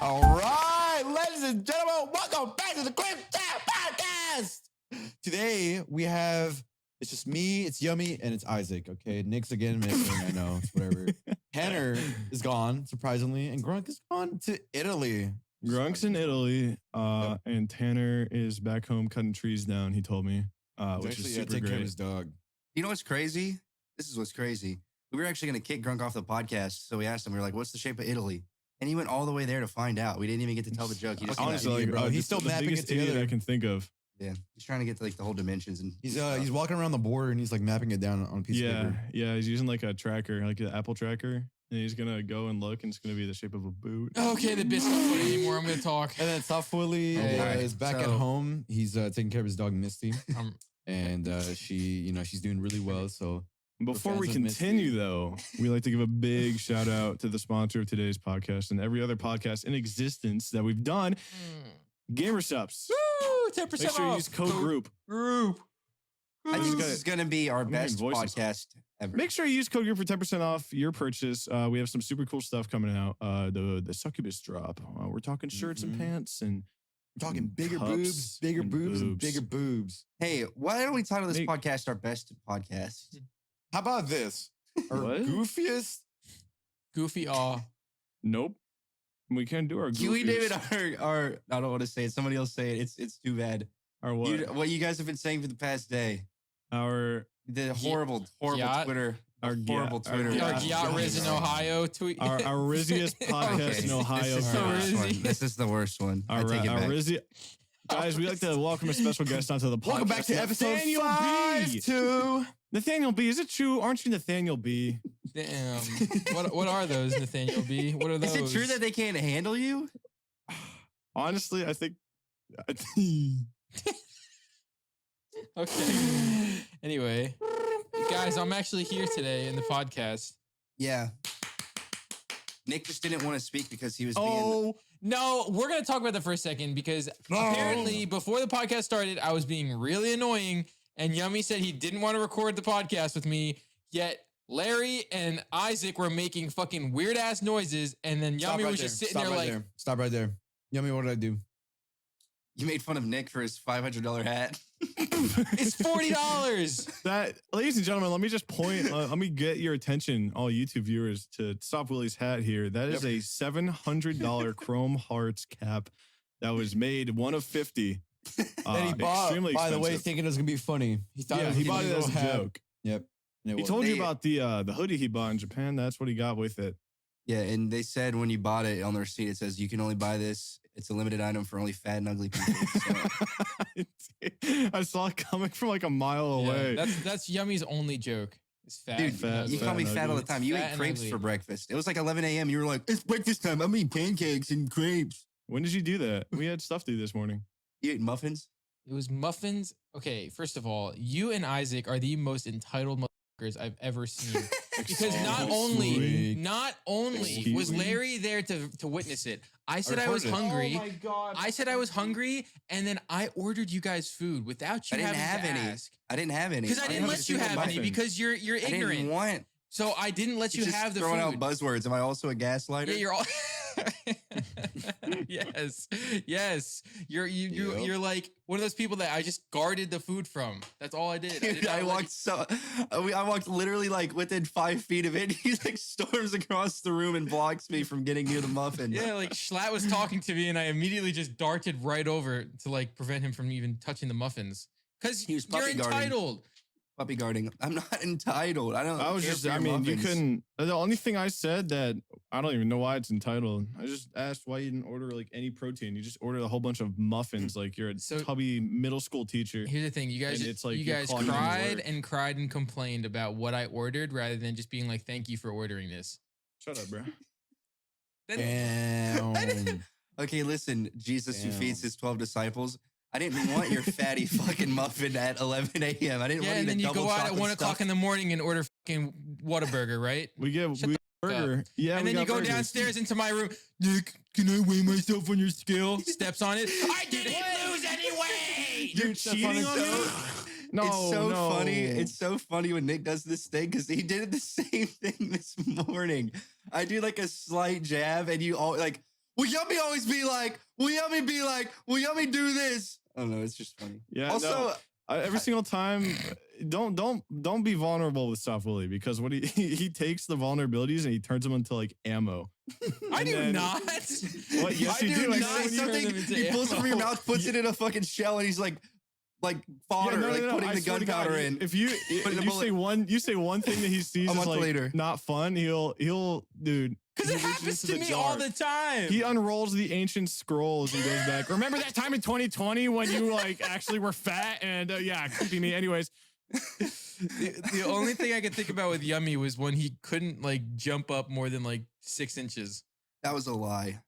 All right, ladies and gentlemen, welcome back to the Crib Chat Podcast. Today we have, it's just me, it's Yummy, and it's Isaac. Okay, Nick's again missing. I know, it's whatever. Tanner is gone, surprisingly, and Grunk is gone to Italy. Grunk's in Italy, and Tanner is back home cutting trees down. He told me, which is super take great. care of his dog. You know what's crazy? This is what's crazy. We were actually going to kick Grunk off the podcast, so we asked him. We were like, "What's the shape of Italy?" And he went all the way there to find out. We didn't even get to tell the joke. He just Honestly, bro. He's still the mapping biggest it together. idiot I can think of. Yeah, he's trying to get to like the whole dimensions and He's walking around the border and he's like mapping it down on a piece of paper. Yeah, he's using like a tracker, like an Apple tracker, and he's gonna go and look, and it's gonna be the shape of a boot. Okay, the bit's not funny anymore. I'm gonna talk. And then Soft Willy is back at home. He's taking care of his dog Misty, and she's doing really well. So before we continue, though, we like to give a big shout out to the sponsor of today's podcast and every other podcast in existence that we've done, GamerSups. Woo! 10% Make sure you off. use code GROUP. I think this is going to be our best voices. podcast ever. Make sure you use code GROUP for 10% off your purchase. We have some super cool stuff coming out. The Succubus drop. We're talking shirts and pants, and we're talking bigger cups boobs, bigger boobs, and bigger boobs. Hey, why don't we title this podcast our best podcast? How about this? Our goofiest? Goofy aw. Nope. We can't do our goofiest. Can we name it our I don't want to say it. Somebody else say it. It's too bad. Our what? What you guys have been saying for the past day. The horrible Twitter. Our Yacht Riz in Ohio tweet. Our RIZZiest podcast in Ohio. This is the worst one. Our RIZZ. Guys, we like to welcome a special guest onto the podcast. Welcome back to episode 5. Nathaniel B. Is it true? Aren't you Nathaniel B? Damn. What are those, Nathaniel B? What are those? Is it true that they can't handle you? Honestly, I think. Okay. Anyway, guys, I'm actually here today in the podcast. Yeah. Nick just didn't want to speak because he was No, we're going to talk about that for a second because apparently before the podcast started, I was being really annoying and Yummy said he didn't want to record the podcast with me, yet Larry and Isaac were making fucking weird ass noises and then Yummy was just sitting there like... Stop right there. Yummy, what did I do? You made fun of Nick for his $500 hat. It's $40. That, ladies and gentlemen, let me just point. Let me get your attention, all YouTube viewers, to Stop Willy's hat here. That is a $700 Chrome Hearts cap that was made one of 50. That he bought, by the way, thinking it was gonna be funny. He thought he bought it as a joke. Yep. He told you about the hoodie he bought in Japan. That's what he got with it. Yeah, and they said when you bought it on the receipt, it says you can only buy this. It's a limited item for only fat and ugly people. I saw it coming from like a mile away. That's Yummy's only joke. It's fat. Dude, you call me fat all the time. You ate crepes for breakfast. It was like 11 a.m. You were like, it's breakfast time. I'm eating pancakes and crepes. When did you do that? We had stuff to do this morning. You ate muffins? It was muffins. Okay, first of all, you and Isaac are the most entitled motherfuckers I've ever seen. Because not only was Larry there to witness it, I said I was hungry. Oh my God. I said I was hungry, and then I ordered you guys food without you having to ask. I didn't have any. Because I didn't let you have any because you're ignorant. I didn't want. So I didn't let you have the food. Throwing out buzzwords. Am I also a gaslighter? Yeah, you're all. yes. You're like one of those people that I just guarded the food from. That's all I did. Dude, I walked literally like within 5 feet of it. He like storms across the room and blocks me from getting near the muffin. Yeah, like Schlatt was talking to me and I immediately just darted right over to like prevent him from even touching the muffins. Because you're entitled. Puppy guarding. I'm not entitled. I was just, I mean, you couldn't. The only thing I said that I don't even know why it's entitled. I just asked why you didn't order like any protein. You just ordered a whole bunch of muffins like you're a tubby middle school teacher. Here's the thing. You guys cried and complained about what I ordered rather than just being like, thank you for ordering this. Shut up, bro. Damn. Okay, listen, Jesus who feeds his 12 disciples. I didn't want your fatty fucking muffin at 11 a.m. I didn't want you to double chocolate. Yeah, and then you go out at 1 o'clock in the morning and order fucking Whataburger, right? We burger. Yeah, and then you go downstairs into my room. Nick, can I weigh myself on your scale? Steps on it. I didn't lose any weight. You're cheating on me? No, it's so funny. It's so funny when Nick does this thing because he did the same thing this morning. I do like a slight jab and you all like, will Yummy always be like, will Yummy be like, will Yummy do this? I don't know. It's just funny. Yeah. Also, every single time, don't be vulnerable with Soft Willy because what he takes the vulnerabilities and he turns them into like ammo. I do not. What? Yes, I you do do. not. Something he pulls it from your mouth, puts it in a fucking shell, and he's like fodder, putting the gunpowder in. If you say one thing that he sees is like later. not fun, he'll dude. Because it happens to me all the time. He unrolls the ancient scrolls and goes back. Remember that time in 2020 when you like actually were fat and creepy me. Anyways, the only thing I could think about with Yummy was when he couldn't like jump up more than like 6 inches. That was a lie.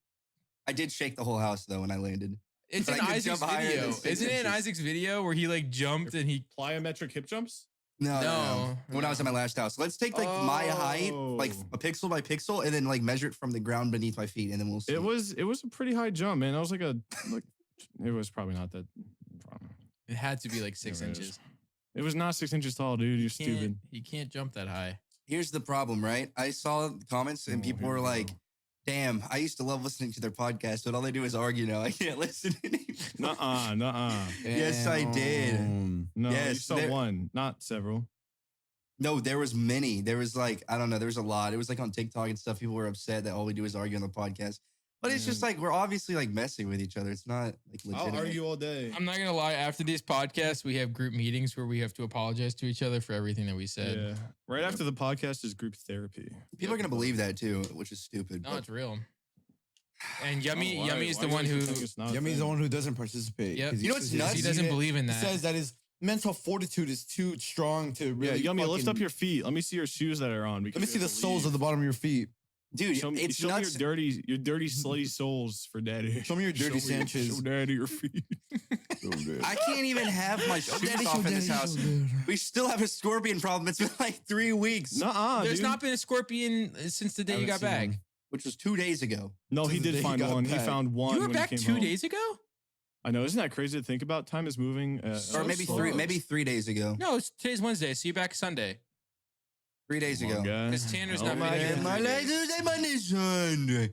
I did shake the whole house though when I landed. It's in Isaac's video. Isn't it in Isaac's video where he like jumped and he plyometric hip jumps? No. When I was at my last house. Let's take like my height, like a pixel by pixel, and then like measure it from the ground beneath my feet, and then we'll see. It was a pretty high jump, man. I was like it was probably not that. It had to be like 6 inches. It was not 6 inches tall, dude. You're stupid. He can't jump that high. Here's the problem, right? I saw comments and people were like, damn, I used to love listening to their podcast, but all they do is argue now. I can't listen anymore. Nuh-uh. Yes, I did. No, yes, you saw one, not several. No, there was many. There was like, I don't know, there was a lot. It was like on TikTok and stuff. People were upset that all we do is argue on the podcast. But it's just like, we're obviously like messing with each other. It's not like legitimate. I'll argue all day. I'm not going to lie. After these podcasts, we have group meetings where we have to apologize to each other for everything that we said. Yeah. Right after the podcast is group therapy. People are going to believe that too, which is stupid. No, it's real. And Yummy is the why one do you who... think it's not a Yummy's thing? the one who doesn't participate. Yep. You know what's nuts? He doesn't believe in that. He says that his mental fortitude is too strong to really. Yeah, Yummy, lift up your feet. Let me see your shoes that are on. Let me see the soles of the bottom of your feet. Dude, show me it's your nuts. dirty, slutty soles for daddy. Show me your dirty Sanchez. Show daddy your feet. I can't even have my shoes off in this house. We still have a scorpion problem. It's been like 3 weeks. Nuh-uh, There's not been a scorpion since the day you got back. Which was 2 days ago. No, he did find one. He found one. You were when back he came 2 home. days ago? I know. Isn't that crazy to think about? Time is moving. Or maybe slow. maybe 3 days ago. No, today's Wednesday. See you back Sunday. 3 days ago. Because Tanner's not my video. My Tuesday, Monday, Sunday.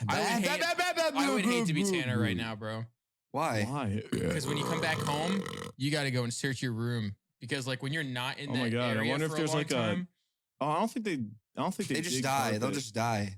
I would hate to be Tanner right now, bro. Why? Why? Because when you come back home, you got to go and search your room. Because like when you're not in Oh my that God, I area wonder for if there's a long like a- time, I don't think they They just dig die. They'll carpet. just die.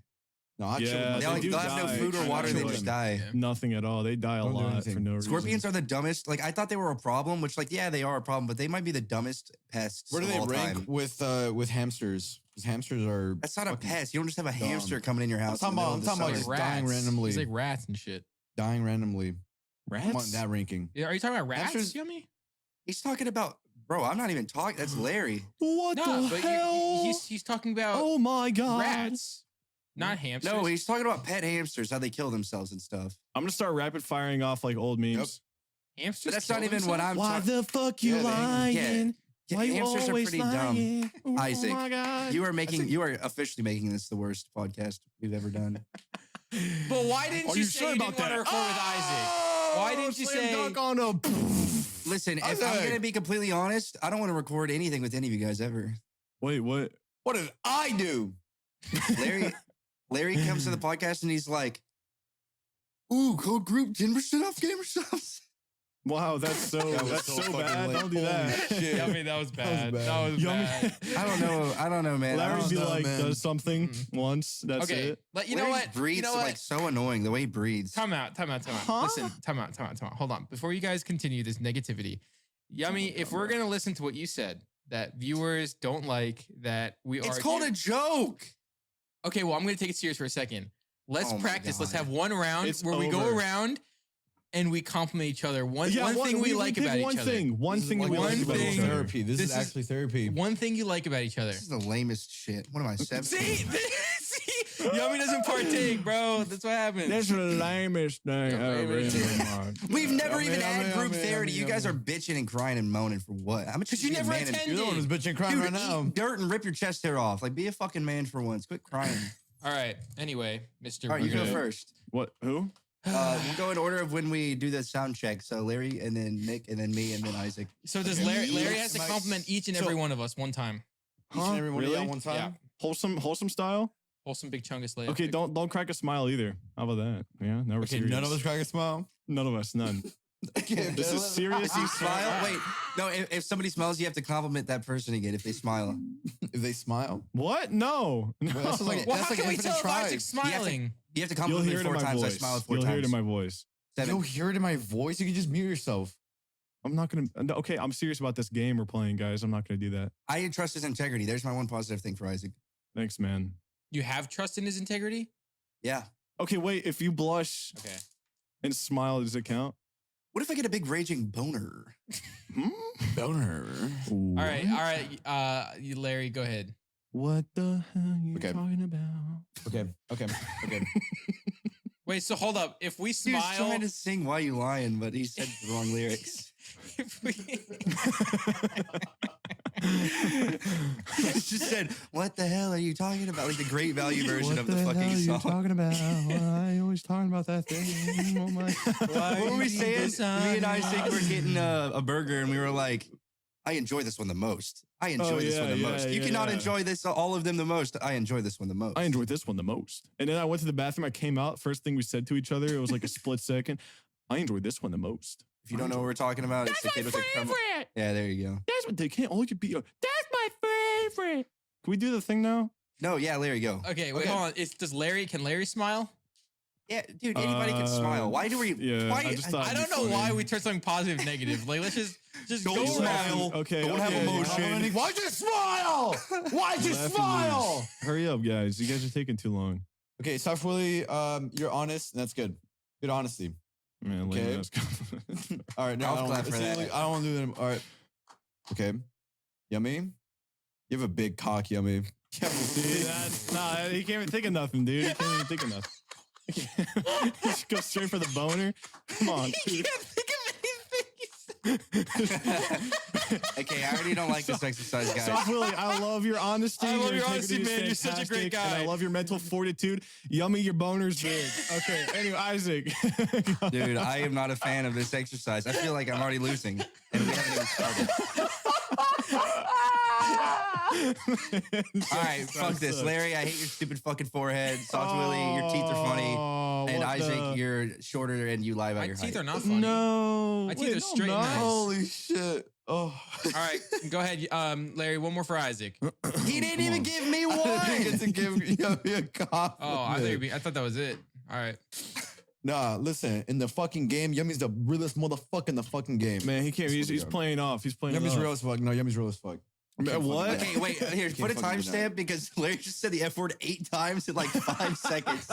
No, I Yeah, chill. They'll, do they'll have no die. food or I water. They know. just die. Yeah. Nothing at all. They die a Don't do lot anything. for no reason. Scorpions are the dumbest. Like I thought they were a problem, which like yeah, they are a problem, but they might be the dumbest pests. Where do of they all rank time. with hamsters? Because hamsters are. That's not a fucking pest. You don't just have a dumb. hamster coming in your house. I'm talking about like just rats. dying randomly. It's like rats and shit. Dying randomly. Rats. I'm on that ranking. Yeah, are you talking about rats, Hamsters- Yummy? He's talking about, bro. I'm not even talking. That's Larry. What No, the but hell? he's talking about Oh my God. rats, not hamsters. No, he's talking about pet hamsters, how they kill themselves and stuff. I'm gonna start rapid firing off like old memes. hamsters. But that's kill not even what themselves? I'm Why talking. the fuck you Yeah, they- lying? Yeah, Why you hamsters are always pretty dumb. lying? Oh Isaac, my God. You are officially making this the worst podcast we've ever done. But why didn't Are you you say sure you about didn't want to that? record with Isaac? Why didn't you Slam say? dunk on a Listen, if Isaac. I'm gonna be completely honest, I don't want to record anything with any of you guys ever. Wait, what? What did I do? Larry comes to the podcast and he's like, "Ooh, code group 10% off gamer subs." Wow, that's so That was that's so so fucking bad. late. Don't do Holy that. shit. Yummy, that was bad. bad. That was Yummy. bad. I don't know, man. Larry I be don't know. like man. does something once. That's Okay, it. but you know Larry's what? Breeds You know like what? so annoying the way he breathes. Time out. Huh? Listen, time out. Hold on. Before you guys continue this negativity, Yummy, if we're gonna listen to what you said, that viewers don't like that we It's argue. called a joke. Okay, well, I'm gonna take it serious for a second. Let's Oh my practice. Let's God. have one round It's where we go over. around and we compliment each other. One Yeah, thing we like pick about one each other. thing. One This is thing that like we like one about thing- each other. therapy. This This is is- actually therapy. One thing you like about each other. This is the lamest shit. What am I, 7? See, Yummy doesn't partake, bro. That's what happens. That's the lamest thing The ever. lamest in my mind. We've never Yummy, even yummy, had group yummy, therapy. yummy, You guys are yummy. bitching and crying and moaning for what? How much? 'Cause you never attended. You're the one who's bitching and crying Dude, right now. eat dirt and rip your chest hair off. Like, be a fucking man for once. Quit crying. All right. Anyway, Mr. All right, you go Okay. first. What? Who? We'll go in order of when we do the sound check. So Larry, and then Nick, and then me, and then Isaac. So does Larry? Larry has to Nice. compliment each and So- every one of us one time. Each and every one of you Really? at one time. Yeah. Wholesome style. Wholesome big chungus layup. Okay, don't crack a smile either. How about that? Yeah, now we're Okay, serious. none of us crack a smile. None of us, none. Okay, This is serious. If you smile, wait. No, if somebody smiles, you have to compliment that person again if they smile. If they smile, What? No. Well, that's No. like- Well, that's how can we infinite tell if tries. Isaac's smiling? You have to You'll compliment hear me it in 4 my times. I voice. smiled 4 You'll times. hear it in my voice. 7. you'll hear it in my voice. You can just mute yourself. I'm not gonna. Okay, I'm serious about this game we're playing, guys. I'm not gonna do that. I trust his integrity. There's my one positive thing for Isaac. Thanks, man. You have trust in his integrity? Yeah. Okay, wait. If you blush Okay. and smile, does it count? What if I get a big raging boner? Boner. All All right. You, Larry, go ahead. What the hell you Okay. talking about? Okay. Wait, so hold up. If we He was smile, trying to sing "Why You Lying," but he said the wrong lyrics. if we, He just said, "What the hell are you talking about?" Like the great value version of the fucking song. talking about? I always talking about that thing. Oh my. What were we saying? Why Me and Isaac were getting a burger, and we were like, "I enjoy this one the most. I enjoy this one the most. You cannot enjoy this all of them the most. I enjoy this one the most." I enjoyed this one the most. And then I went to the bathroom. I came out. First thing we said to each other, it was like a split second. I enjoyed this one the most. If you don't know what we're talking about, it's the kid with the crumble. Yeah, there you go. That's what they can't all you be. That's my favorite. Can we do the thing now? No, yeah, Larry, go. okay, wait, hold on. Can Larry smile? Yeah, dude, anybody can smile. Why do we? Yeah, why, I just thought- I That'd don't be know why funny. we turn something positive negative. Like, let's just Don't go smile. Okay, Don't have emotion. Why'd you smile? Why'd you Laughing smile? is- Hurry up, guys. You guys are taking too long. Okay, Soft Willy, you're honest, and that's good. Good honesty. Man, Okay. lame ass compliment. All right, no, Golf I don't, clap for see, that. like, I don't want to do that. All right. Okay. Yummy. You have a big cock, Yummy. Dude, nah, he can't even think of nothing, dude. He can't even think of nothing. Just go straight for the boner. Come on, dude. Okay, I already don't like this exercise, guys. Soft Willy, I love your honesty. I love your integrity honesty, is man. You're such a great fantastic, and guy. I love your mental fortitude. Yummy, your boner's big. Okay, anyway, Isaac. Dude, I am not a fan of this exercise. I feel like I'm already losing, and we haven't even started. All right, fuck this. Larry, I hate your stupid fucking forehead. Soft Willy, your teeth are funny. And Isaac, you're shorter and you lie about My your teeth height. are not funny. No. My teeth Wait, are straight and no, nice. Holy shit. Oh. All right, go ahead, Larry. One more for Isaac. He didn't even give me one. I didn't get to give Yummy a cock. Oh, I thought that was it. All right. Nah, listen. In the fucking game, Yummy's the realest motherfucker in the fucking game. Man, he can't. He's playing off. He's playing Yummy's off. real as fuck. No, Yummy's real as fuck. Man, what? Okay, wait. Here, put a fucking do that. timestamp because Larry just said the F word 8 times in like 5 seconds.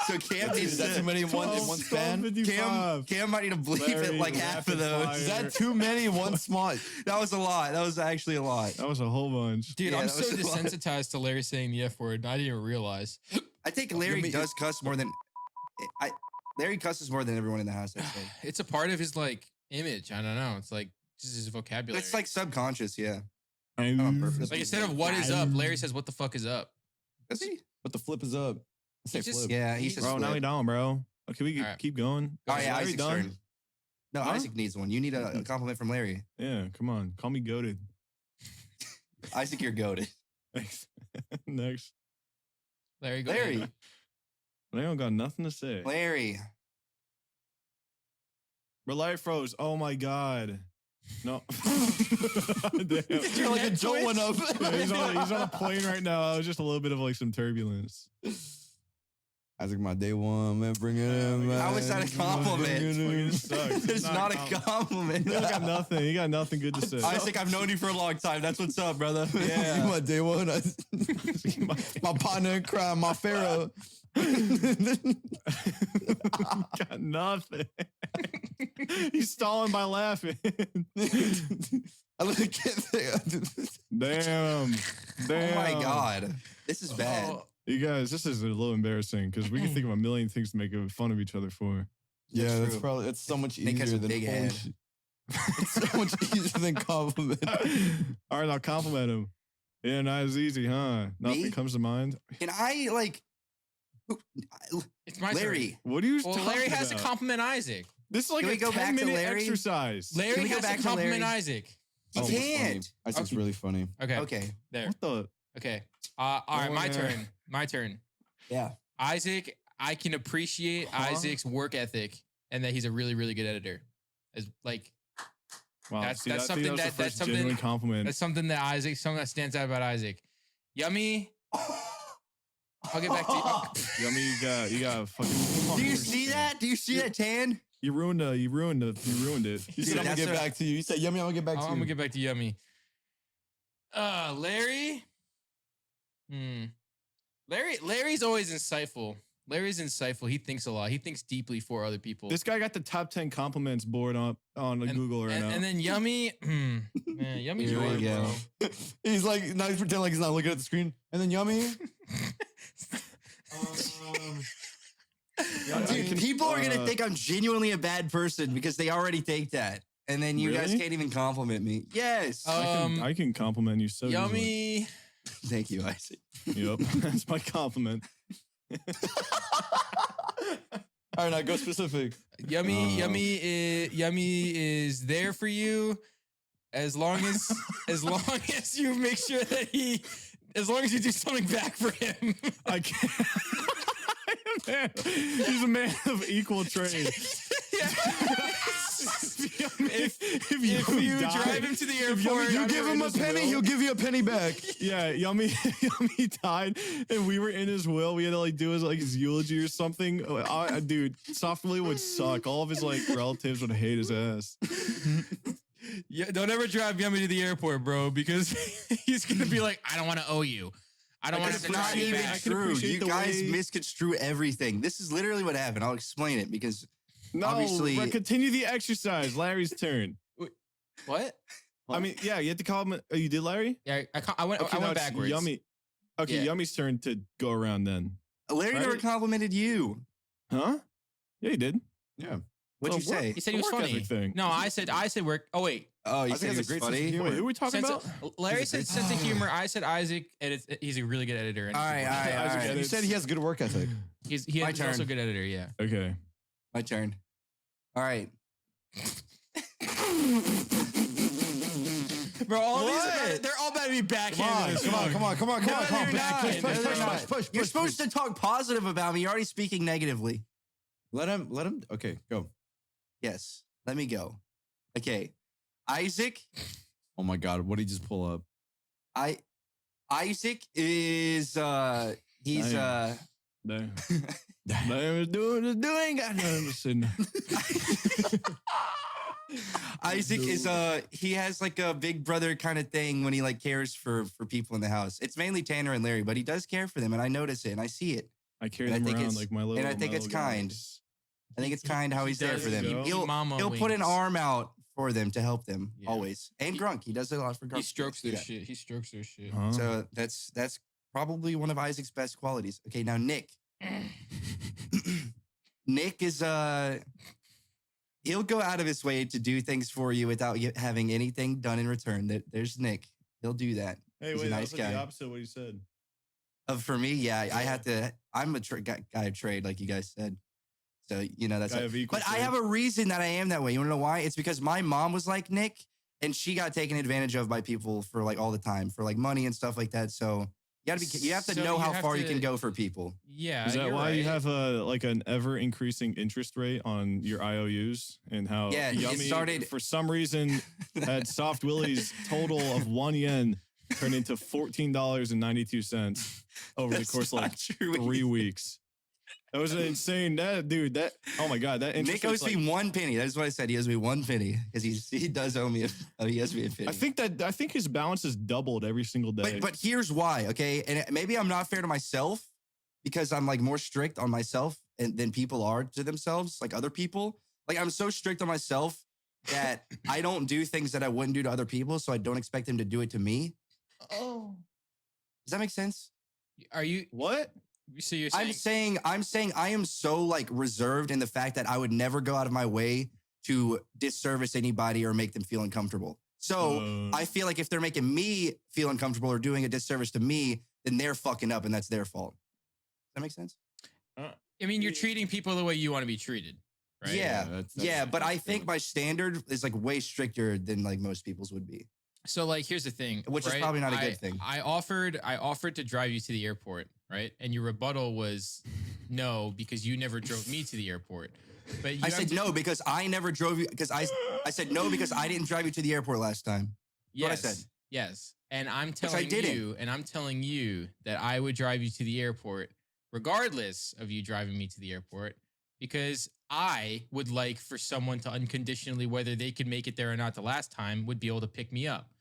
So Cam needs Is that too many in one span? Cam might need to bleep it Larry, like half of rapid those. fire. Is that too many in one spot? That was a lot. That was actually a lot. That was a whole bunch. Dude, Yeah, I'm that so was a lot. desensitized to Larry saying the F word. I didn't even realize. I think Larry Yummy- does cuss more than Larry cusses more than everyone in the house. I'd say. It's a part of his like image. I don't know. It's like just his vocabulary. It's like subconscious, yeah. Um, purpose. like instead of what is up, Larry says what the fuck is up. Does he? But the flip is up. I say He just- flip. Yeah, he says. Bro, now we flip. down, bro. Okay, we All right. keep going. Oh yeah, Is Larry Isaac's done? turn. No, Huh? Isaac needs one. You need a compliment from Larry. Yeah, come on. Call me goated. Isaac, you're goated. Thanks. Next. Larry, go Larry, ahead. I don't got nothing to say. Larry. Relight froze. Oh my god. No. Damn. You're like a Joe one up. Yeah, he's on a plane right now. It was just a little bit of like some turbulence. Isaac, my day one, man. Bring it in, man. How is that a compliment? Bring it in. Fucking sucks. It's not a compliment. You got nothing. You got nothing good to say. Isaac, I've known you for a long time. That's what's up, brother. You Yeah. my day one. My partner in crime, my pharaoh. got nothing. He's stalling by laughing. I look at Damn. Oh my god. This is bad. Oh, You guys, this is a little embarrassing because we can think of a million things to make fun of each other for. Yeah, That's that's true. probably it's so much Nick has easier a than big holy head. shit. It's so much easier than compliment. All right, I'll compliment him. Yeah, not as easy, huh? Nothing Me? comes to mind. Can I like it's my Larry? turn. What are you Well, talking Larry has to about? compliment Isaac. This is like Can a we go back to 10-minute Larry? exercise. Can Larry we go has back to to compliment Larry? Isaac. He Oh, it's funny. can't. Isaac's really funny. Okay. Okay. There. What the? Okay. All right, my turn. My turn. Yeah. Isaac, I can appreciate Isaac's work ethic and that he's a really, really good editor. As like, Wow, that's I think something was the that's first something genuine compliment. that's something that stands out about Isaac. Yummy. I'll get back to you. Yummy, you got fucking. Do you see that? Do you see that tan? You ruined it. You ruined it. You said I'm gonna get back to you. You said Yummy, I'm gonna get back to you. I'm gonna get back to Yummy. Larry. Larry's always insightful. Larry's insightful. He thinks a lot. He thinks deeply for other people. This guy got the top 10 compliments board on Google right now. And then Yummy, man, Yummy's Here we right, go. bro. He's like, now he's pretending like he's not looking at the screen. And then Yummy. Dude, people are gonna think I'm genuinely a bad person because they already think that, and then you guys can't even compliment me. Yes, I can compliment you so Yummy. easily. Thank you, Isaac. Yep, that's my compliment. All right, now go specific. Yummy is there for you as long as you make sure that as long as you do something back for him. I can't. Man, he's a man of equal trade. If you drive him to the airport, You give him a penny, he'll give you a penny back. Yeah, Yummy died, and we were in his will. We had to do his eulogy or something. Dude, Soft Willy would suck. All of his relatives would hate his ass. Yeah, don't ever drive Yummy to the airport, bro, because he's gonna be like, I don't want to owe you. I don't want to It's not drive you even back. true. You guys misconstrue everything. This is literally what happened. I'll explain it because obviously, continue the exercise. Larry's turn. What? I mean, yeah, you had to call him. Oh, you did, Larry? Yeah, I went backwards. Yummy. Okay, Yeah. Yummy's turn to go around then. Larry never complimented you. Huh? Yeah, he did. Yeah. What'd you say? He said he was work funny. ethic thing. No, I said work. Oh wait, Oh, you I said think he that's was a great sense of funny. humor. Wait, who are we talking about? Larry said sense of humor. I said Isaac, and he's a really good editor. And All right. You said he has good work ethic. He's My also turn. a good editor. Yeah. Okay. My turn. All right. Bro, all What? they're all about to be backhanded. Come on. No, they're not. Push. You're supposed to talk positive about me. You're already speaking negatively. Let him. Okay, go. Yes. Let me go. Okay. Isaac. Oh my God, what did he just pull up? Isaac is he's No. Larry was doing. Got nothing. Isaac is he has like a big brother kind of thing when he cares for people in the house. It's mainly Tanner and Larry, but he does care for them, and I notice it and I see it. I carry And I them think around it's- like my little. and I think my it's little kind. guys. I think it's kind how he's there does. for them. There you go. He'll put an wings. arm out for them to help them Yeah. always. And Grunk, he does it a lot for Grunk. He strokes their Yeah. shit. He strokes their shit. Huh? So that's probably one of Isaac's best qualities. Okay, now Nick. Nick is he'll go out of his way to do things for you without having anything done in return. There's Nick. He'll do that. Hey, He's wait, a that nice was like guy. the opposite of what you said. For me, yeah, I have to. I'm a guy of trade, like you guys said. So that's. Guy of equal But I trade. have a reason that I am that way. You want to know why? It's because my mom was like Nick, and she got taken advantage of by people for all the time for money and stuff like that. So you have to So know you how have far you to- can go for people. Yeah. Is that you're why you right. have an ever increasing interest rate on your IOUs and how Yeah, it Yummy started- for some reason had Soft Willy's total of 1 yen turned into $14.92 over the That's course of not true. 3 weeks. That was insane. Oh my God, that interest Nick owes rate's me 1 penny. That's what I said. He owes me 1 penny because he does owe me. He owes me a penny. I think his balance has doubled every single day. But here's why, okay? And maybe I'm not fair to myself because I'm more strict on myself than people are to themselves, like other people. I'm so strict on myself that I don't do things that I wouldn't do to other people, so I don't expect them to do it to me. Oh. Does that make sense? Are you? what? So you're saying? I'm saying I am so reserved in the fact that I would never go out of my way to disservice anybody or make them feel uncomfortable. So I feel like if they're making me feel uncomfortable or doing a disservice to me, then they're fucking up and that's their fault. Does that make sense? I mean, you're treating people the way you want to be treated, right? Yeah, that's but I think my standard is way stricter than most people's would be. So like, here's the thing, which is right? probably not a good thing. I offered to drive you to the airport, right? And your rebuttal was no, because you never drove me to the airport. But I said no because I never drove you. Because I said no because I didn't drive you to the airport last time. Yes, what I said. Yes, and I'm I telling you that I would drive you to the airport regardless of you driving me to the airport, because I would like for someone to unconditionally, whether they could make it there or not the last time, would be able to pick me up.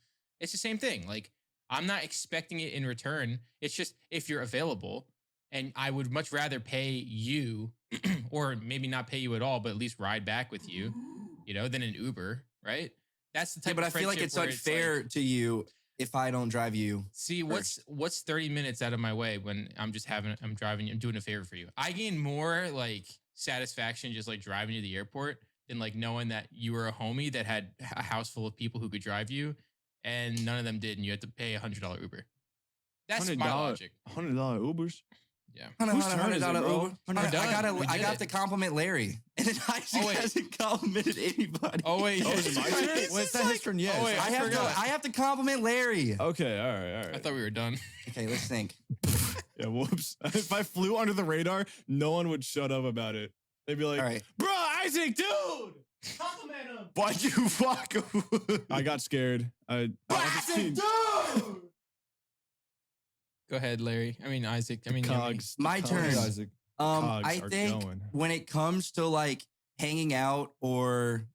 It's the same thing. Like, I'm not expecting it in return. It's just if you're available, and I would much rather pay you or maybe not pay you at all, but at least ride back with you, than an Uber, right? That's the type but of I feel like it's unfair to you if I don't drive you. See, first. what's 30 minutes out of my way when I'm driving, I'm doing a favor for you. I gain more like satisfaction just like driving you to the airport than like knowing that you were a homie that had a house full of people who could drive you and none of them did, and you had to pay $100 Uber. That's my logic. $100 Ubers? Yeah. $100 Uber. I got to compliment Larry. And then I hasn't complimented anybody. Oh, wait. Oh, is it my turn? What's that his turn? Yes. Oh, wait, I have to compliment Larry. Okay, all right. I thought we were done. Okay, let's think. Yeah, whoops. If I flew under the radar, no one would shut up about it. They'd be like, all right. bro, Isaac, dude! Compliment him! Why'd you fuck? I got scared. Isaac, dude! Go ahead, Larry. I mean, Isaac. I mean, Cogs. My turn. Isaac. I think when it comes to like hanging out or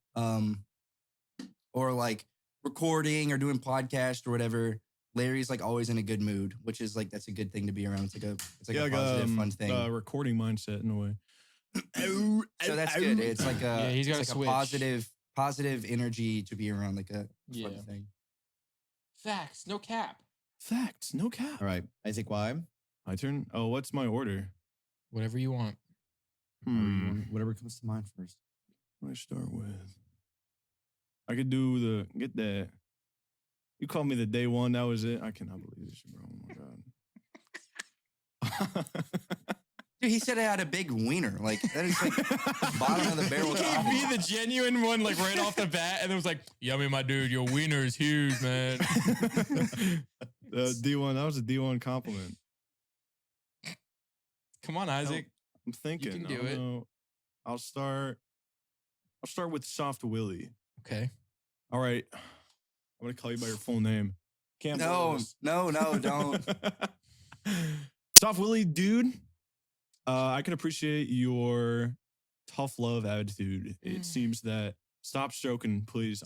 like recording or doing podcast or whatever, Larry's like always in a good mood, which is like that's a good thing to be around. It's like a positive, fun thing. Recording mindset in a way. So that's good. It's like he's got it's like a positive energy to be around, like a fun thing. Facts, no cap. Facts, no cap. All right, Isaac, why? My turn. Oh, what's my order? Whatever you want. Whatever comes to mind first. What do I start with? I could do get that. You called me the day one. That was it. I cannot believe this shit, bro. Oh my god. Dude, he said I had a big wiener. Like that is like the bottom of the barrel. He gave me the genuine one, like right off the bat, and it was like, "Yummy, my dude, your wiener is huge, man." D1. That was a D1 compliment. Come on, Isaac. I'm thinking. You can do it. I'll start with Soft Willy. Okay. All right. I'm gonna call you by your full name. No, don't. Soft Willy, dude. I can appreciate your tough love attitude. It seems that stop stroking, please.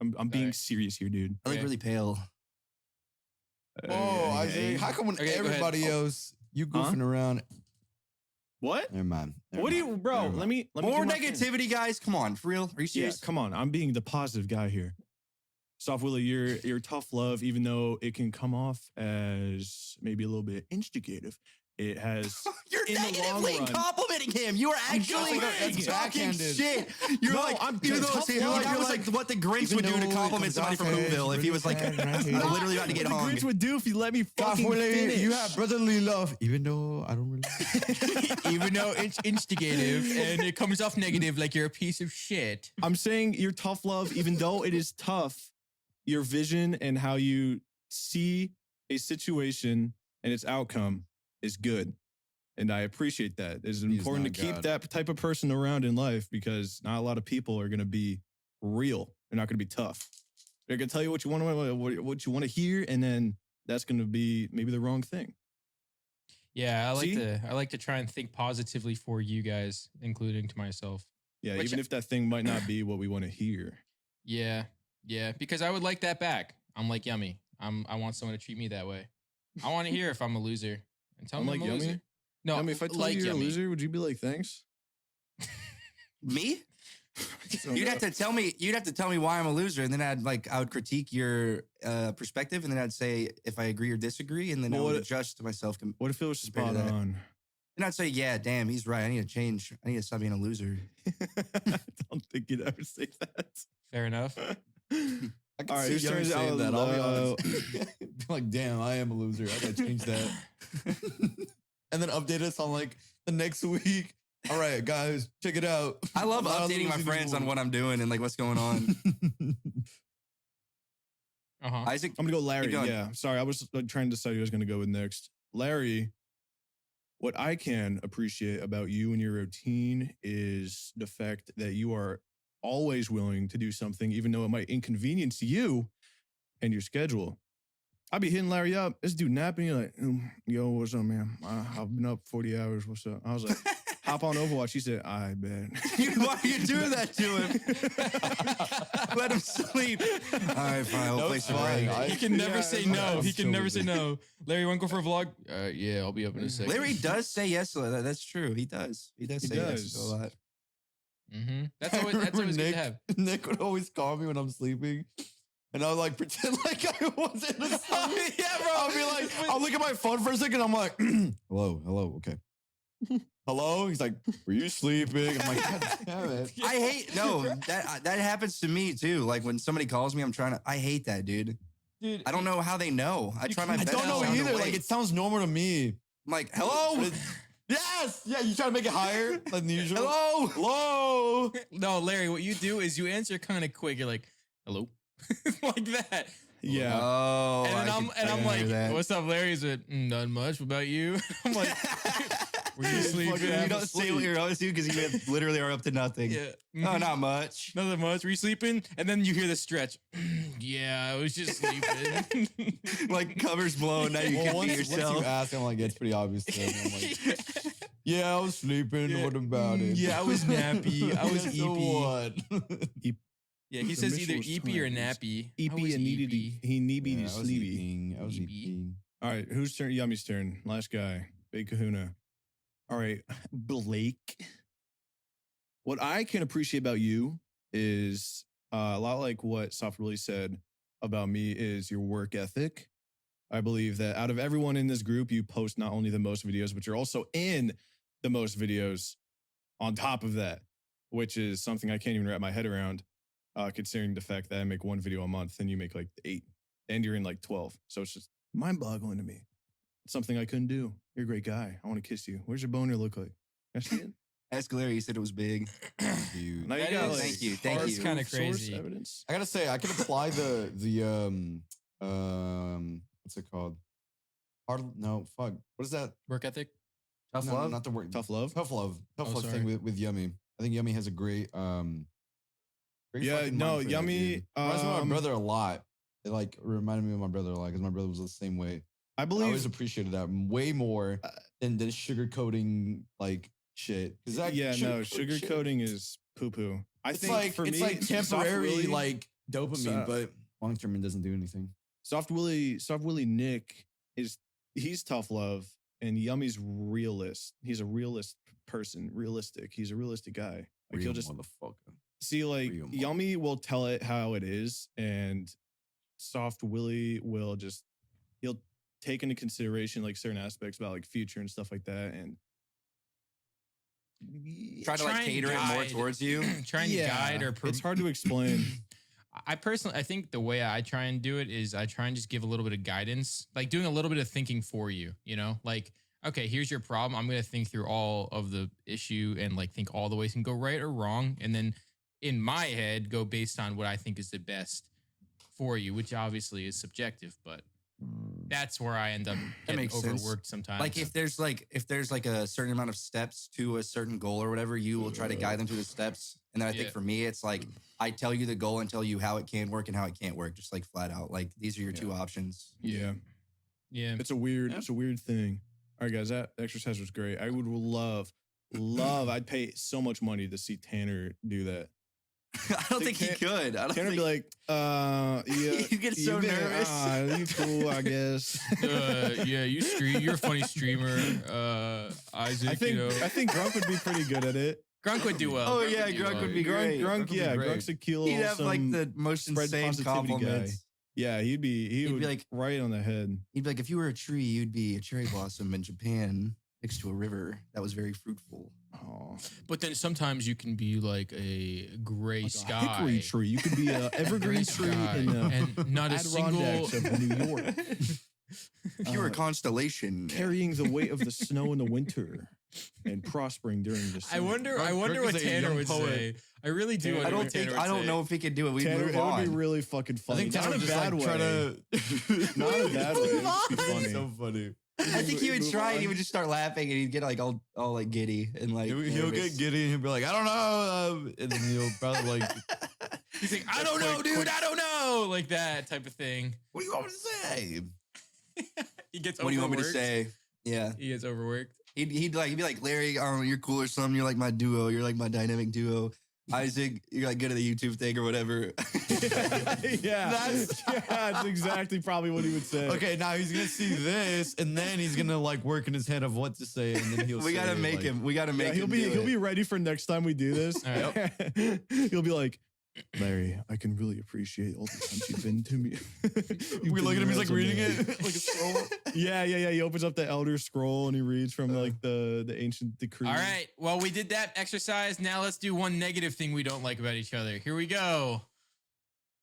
I'm being serious here, dude. I look really pale. Oh, Isaac, how come when everybody else you goofing around? What? Never mind. What do you, bro? Let me more negativity, guys. Come on, for real. Are you serious? Yeah, come on. I'm being the positive guy here. Soft Willy, you're tough love, even though it can come off as maybe a little bit instigative. It has. You're negatively complimenting him. You are actually talking shit. You're like, even though that was like what the Grinch would do to compliment somebody from Whoville if he was like literally about to get hung. What the Grinch would do if he let me fucking finish. You have brotherly love, even though I don't really. Even though it's instigative and it comes off negative, like you're a piece of shit. I'm saying you're tough love, even though it is tough. Your vision and how you see a situation and its outcome is good. And I appreciate that. It's important to keep that type of person around in life because not a lot of people are going to be real. They're not going to be tough. They're going to tell you what you want to hear, and then that's going to be maybe the wrong thing. Yeah, I like to try and think positively for you guys, including to myself. Yeah, even if that thing might not be what we want to hear. Yeah, because I would like that back. I'm like Yummy. I want someone to treat me that way. I want to hear if I'm a loser. And tell me I'm a Yummy? loser. No, I mean, if I told you you're a loser, would you be like, thanks? Me? You'd have to tell me why I'm a loser, and then I would critique your perspective, and then I'd say if I agree or disagree, and then I would adjust to myself. What if it was spot on? And I'd say, yeah, damn, he's right. I need to change. I need to stop being a loser. I don't think you'd ever say that. Fair enough. I can see Yummy saying that. I'll be honest. Be like, damn, I am a loser. I gotta change that. And then update us on like the next week. All right, guys, check it out. I love updating my friends on what I'm doing and like what's going on. Isaac, I'm gonna go Larry. Keep going. Yeah, sorry, I was trying to decide who I was gonna go with next. Larry, what I can appreciate about you and your routine is the fact that you are always willing to do something, even though it might inconvenience you and your schedule. I'd be hitting Larry up. This dude napping. You're like, yo, what's up, man? I've been up 40 hours. What's up? I was like, hop on Overwatch. He said, I bet. Why are you doing that to him? Let him sleep. All right, fine. We'll play some rank. He can never say no. He can never say no. Larry, want to go for a vlog? Yeah, I'll be up in a second. Larry does say yes to that. That's true. He does. He does say yes to a lot. Mm-hmm. That's always good to have. Nick would always call me when I'm sleeping. And I would like pretend like I wasn't asleep. Yeah, bro. I'll be like, I'll look at my phone for a second. I'm like, hello, okay. Hello? He's like, were you sleeping? I'm like, God damn it. I hate, that happens to me too. Like when somebody calls me, I hate that, dude. Dude, I don't know how they know. I try my best. I don't know to sound either. awake. Like it sounds normal to me. I'm like, hello? Yes. Yeah, you try to make it higher than usual. Hello? Hello? No, Larry, what you do is you answer kind of quick. You're like, hello? Like that. Yeah. Oh, and I'm like, that. what's up, Larry? Is it not much? What about you? I'm like, were you sleeping? You don't say what you're always doing because you literally are up to nothing. Yeah. No, not much. Nothing much. Were you sleeping? And then you hear the stretch. Yeah, I was just sleeping. Like covers blown. Now you can't be Once yourself. you ask, I'm like, it's pretty obvious. To him. I'm like, yeah, I was sleeping. Yeah. What about it? Yeah, I was nappy. I was So eepy. what? Yeah, he says either eepy or nappy. I Eepy was and needed eepy. he needed Yeah, to I was sleepy. eating. I was Eepy. eating. All right, whose turn? Yummy's turn. Last guy. Big Kahuna. All right, Blake. What I can appreciate about you is a lot like what Soft Willy said about me is your work ethic. I believe that out of everyone in this group, you post not only the most videos, but you're also in the most videos on top of that, which is something I can't even wrap my head around, considering the fact that I make one video a month and you make like 8 and you're in like 12. So it's just mind boggling to me. It's something I couldn't do. You're a great guy. I want to kiss you. Where's your boner look like? Can I see it? Ask Larry. He said it was big. Dude. Now you That got, is- Thank you, thank hard you. It's kinda source crazy. Evidence. I gotta say, I can apply the what's it called? What is that? Work ethic? Tough No, love. not the word. Tough love. Tough love. Tough Oh, love sorry. thing with Yummy. I think Yummy has a great Yeah, fucking no, mind for that, Yummy, dude. Reminds me of my brother a lot. It like reminded me of my brother a lot because my brother was the same way. I I believe always appreciated that way more than sugarcoating like shit. Because that sugarcoating is poo poo. I It's think like for it's me, like Soft temporary Willy- like dopamine, So- but long term it doesn't do anything. Soft Willy Nick he's tough love, and Yummy's realist. He's a realist person, realistic. He's a realistic guy. Like he'll just motherfucker. see like Real Yummy will tell it how it is, and Soft Willy will just he'll take into consideration like certain aspects about like future and stuff like that, and Try to like Try and cater it more guide. towards you. Trying to guide or it's hard to explain. I think the way I try and do it is I try and just give a little bit of guidance, like doing a little bit of thinking for you, you know, like, okay, here's your problem. I'm going to think through all of the issue and like think all the ways and go right or wrong. And then in my head, go based on what I think is the best for you, which obviously is subjective, but that's where I end up getting makes sense. overworked sometimes. Like if there's like a certain amount of steps to a certain goal or whatever, you will try to guide them through the steps. And then I think Yeah. for me, it's like I tell you the goal and tell you how it can work and how it can't work, just like flat out. Like these are your two options. Yeah. yeah. It's a weird thing. All right, guys, that exercise was great. I would love, I'd pay so much money to see Tanner do that. I don't think he could. I don't Tanner would think be like, yeah. You get so nervous. You cool, I guess. Yeah, you're a funny streamer. Isaac, I think Grunk would be pretty good at it. Grunk would do well. Oh, yeah, Grunk would be great. Grunk, yeah, Grunk's a cool. he'd have like the most spread insane positivity compliments. Yeah, he would be be like- right on the head. He'd be like, if you were a tree, you'd be a cherry blossom in Japan next to a river that was very fruitful. Oh, But then sometimes you can be like a gray like sky. a hickory tree. You could be an evergreen Gray tree sky, in the and not a single Adirondacks of New York. If you were a constellation, carrying the weight of the snow in the winter and prospering during the summer. I wonder what Tanner would say. I really do. I don't know if he could do it. We move It on. would be really fucking funny. I think Tanner Not in a would just bad like way. try to. Not in a bad way. It'd just be funny. So funny. I think he would Move try on. and he would just start laughing and he'd get like all like giddy and like He'll get giddy and he'll be like, I don't know. And then he'll probably like, He's like, I don't know, dude. I don't know. Like that type of thing. what do you want me to say? He gets overworked. What do you want me to say? Yeah. He gets overworked. He'd be like, Larry, I don't know, you're cool or something. You're like my duo. You're like my dynamic duo. Isaac, you're like good at the YouTube thing or whatever. Yeah, that's exactly probably what he would say. Okay, now he's gonna see this, and then he's gonna like work in his head of what to say, and then he'll. We gotta say, make like, him. We gotta make him. He'll be ready for next time we do this. All He'll be like, Larry, I can really appreciate all the times you've been to me. We look at him, he's like reading it like like a scroll. Yeah. He opens up the Elder Scroll and he reads from like the ancient decree. All right. Well, we did that exercise. Now let's do one negative thing we don't like about each other. Here we go.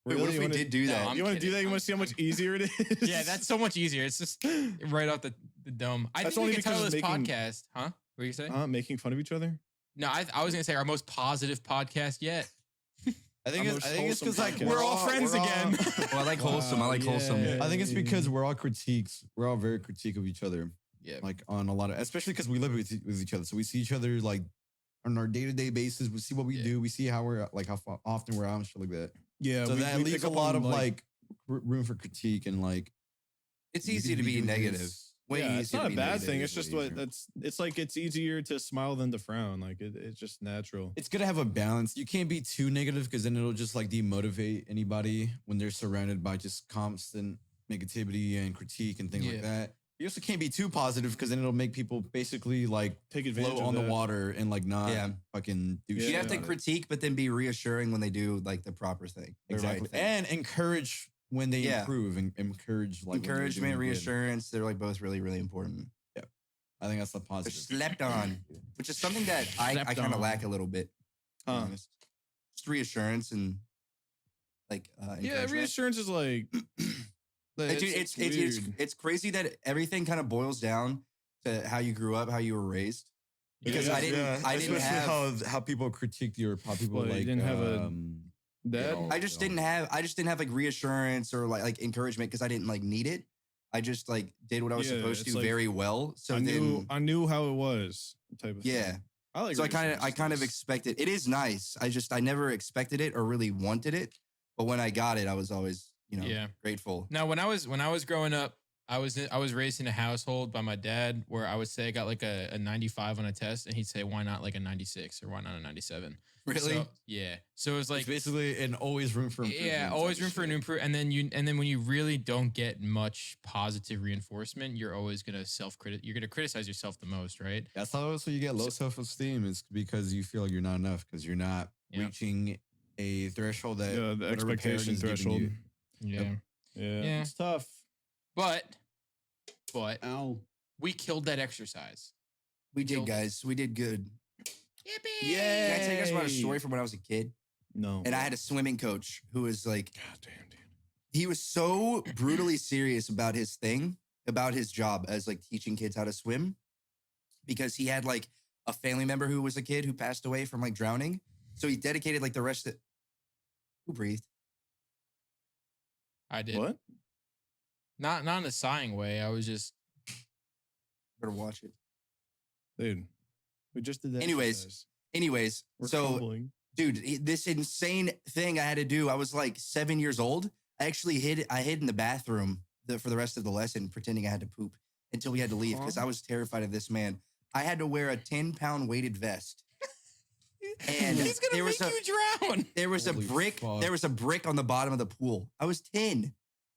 Wait, what if we did do No, that? I'm You want to do kidding. that? You want to see how much easier it is? Yeah, that's so much easier. It's just right off the dome. I That's think we only can title because this making- podcast, huh? What do you say? Making fun of each other. No, I was gonna say our most positive podcast yet. I think it's wholesome because like podcast. We're all friends we're all- again. Oh, I like wholesome. I like Yeah. wholesome. I think it's because we're all critiques. We're all very critique of each other. Yeah. Like on a lot of, especially because we live with each other, so we see each other like on our day-to-day basis. We see what we Yeah. do. We see how we're like how often we're out and shit like that. Yeah. So that leaves pick a up lot on, of like room for critique and like. It's you easy could to be doing negative. this. Way yeah, easier it's to not a be bad negative. thing. It It's is just way what easier. it's like. It's easier to smile than to frown. Like it's just natural. It's good to have a balance. You can't be too negative because then it'll just like demotivate anybody when they're surrounded by just constant negativity and critique and things Yeah. like that. You also can't be too positive because then it'll make people basically like Take advantage float of on the that. water and like not Yeah. fucking do Yeah. shit. You have to about it. critique, but then be reassuring when they do like the proper thing. the right Exactly. thing. And encourage when they Yeah. improve and encourage like when they're Encouragement, doing good. reassurance, they're like both really, really important. I think that's the They're positive. slept on, which is something that I Slept kind of on. lack a little bit. to be Huh. honest. Just reassurance and like Yeah, encouragement. reassurance is like. Dude, it's crazy that everything kind of boils down to how you grew up, how you were raised. Because I didn't Especially have how people critiqued you or how people Well, you like didn't have a you dad. know, I just didn't have like reassurance or like encouragement because I didn't like need it. I just like did what I was Yeah, supposed to it's like, very well. So I knew how it was. Type of yeah. thing. I like. So I kind of reassurance. expected it is nice. I never expected it or really wanted it. But when I got it, I was always, Yeah. grateful. Now, when I was growing up, I was raised in a household by my dad where I would say I got like a 95 on a test, and he'd say, "Why not like a 96 or why not a 97?" Really? So, yeah. So it was like it's basically and always room for improvement. yeah, always room for an improvement. And then when you really don't get much positive reinforcement, you're always gonna you're gonna criticize yourself the most, right? That's how also you get low self-esteem. It's because you feel like you're not enough because you're not Yeah. reaching a threshold that Yeah, the whatever parent expectation is giving threshold. you. Yeah. Yep. Yeah, Yeah. it's tough. But Ow. we killed that exercise. We did, Killed it. guys. We did good. Yippee! Can I tell you guys about a Yay. story from when I was a kid? No. And I had a swimming coach who was like, God damn, dude. he was so brutally serious about his thing, about his job as like teaching kids how to swim, because he had like a family member who was a kid who passed away from like drowning. So he dedicated like the rest of who breathed? I did. What? Not in a sighing way. I was just Better watch it. Dude, we just did that. Anyways, exercise. Anyways, We're so fumbling. dude, this insane thing I had to do. I was like 7 years old. I actually hid in the bathroom for the rest of the lesson, pretending I had to poop until we had to leave because I was terrified of this man. I had to wear a 10-pound weighted vest. And he's gonna there make was you drown. There was Holy a brick. fuck. There was a brick on the bottom of the pool. I was 10,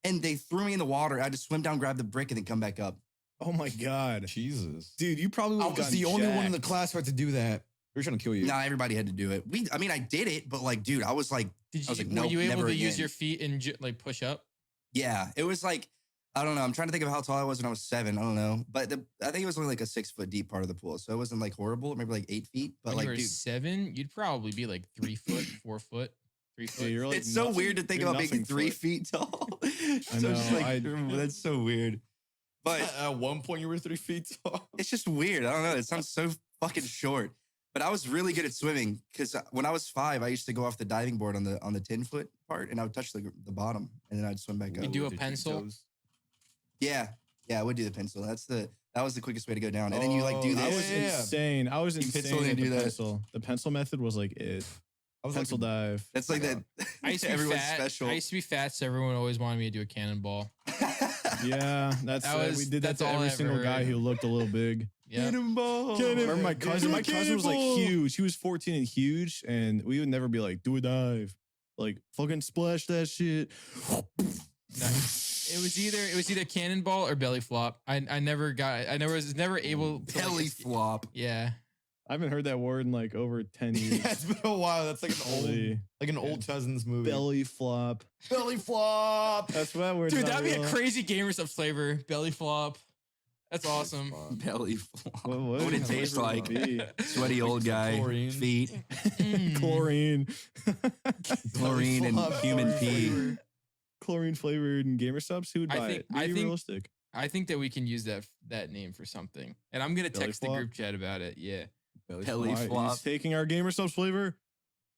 and they threw me in the water. I had to swim down, grab the brick, and then come back up. Oh my god, Jesus. dude, you probably I would was the only one in the class who had to do that. They're trying to kill you. Nah, everybody had to do it. I mean, I did it, but like, dude, I was like, Did I was you? like, were nope, you able never to use again. your feet and like push up? yeah, it was like, I don't know. I'm trying to think of how tall I was when I was 7. I don't know, but I think it was only like a 6 foot deep part of the pool, so it wasn't like horrible. Maybe like 8 feet, but When like, you were dude, 7, you'd probably be like 3 foot, 4 foot, 3 foot. Yeah, you're like it's so nothing- weird to think you're about being nothing 3 foot. feet tall. I So know. just like, that's so weird. But at one point you were 3 feet tall. it's just weird. I don't know. It sounds so fucking short. But I was really good at swimming because when I was 5, I used to go off the diving board on the 10-foot part, and I would touch the bottom, and then I'd swim back up. You do a pencil? Yeah, I would do the pencil. That was the quickest way to go down. And then you like do this. I was insane. I was insane at the do that. pencil. The pencil method was like it. I was Pencil dive. That's like that. I used to be Everyone's fat. special. I used to be fat, so everyone always wanted me to do a cannonball. Yeah, we did that that's to all I every ever single guy heard. who looked a little big. Yeah. Cannonball. Remember my cousin? My cousin was like Cannonball. huge. He was 14 and huge, and we would never be like, do a dive. Like, fucking splash that shit. Nice. It was either cannonball or belly flop. I was never able to Belly flop. Yeah. I haven't heard that word in like over 10 years. Yeah, it's been a while. That's like Holy. an old Cousins movie. Belly flop. Belly flop. That's what word. Dude, that'd be a crazy Gamer Stuff flavor. Belly flop. That's awesome. Belly flop. What would it taste like? Sweaty old guy. Chlorine. Feet. Chlorine. Chlorine and human pee. Chlorine flavored and gamer subs. Who would buy it? Be realistic. I think that we can use that name for something. And I'm gonna Belly text flop? the group chat about it. Yeah. Belly Why? flop. He's taking our gamer subs flavor.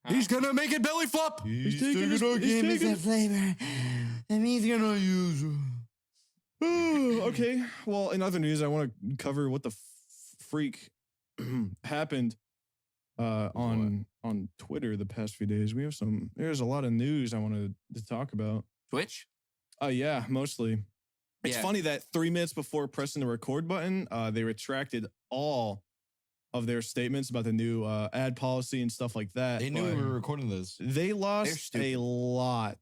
He's gonna make it belly flop. He's taking it. flavor. And he's gonna use. Okay. Well, in other news, I want to cover what the freak happened on Twitter the past few days. There's a lot of news I wanted to talk about. Twitch? Yeah, mostly. It's Yeah. funny that 3 minutes before pressing the record button, they retracted all of their statements about the new ad policy and stuff like that. They knew we were recording this. They lost a lot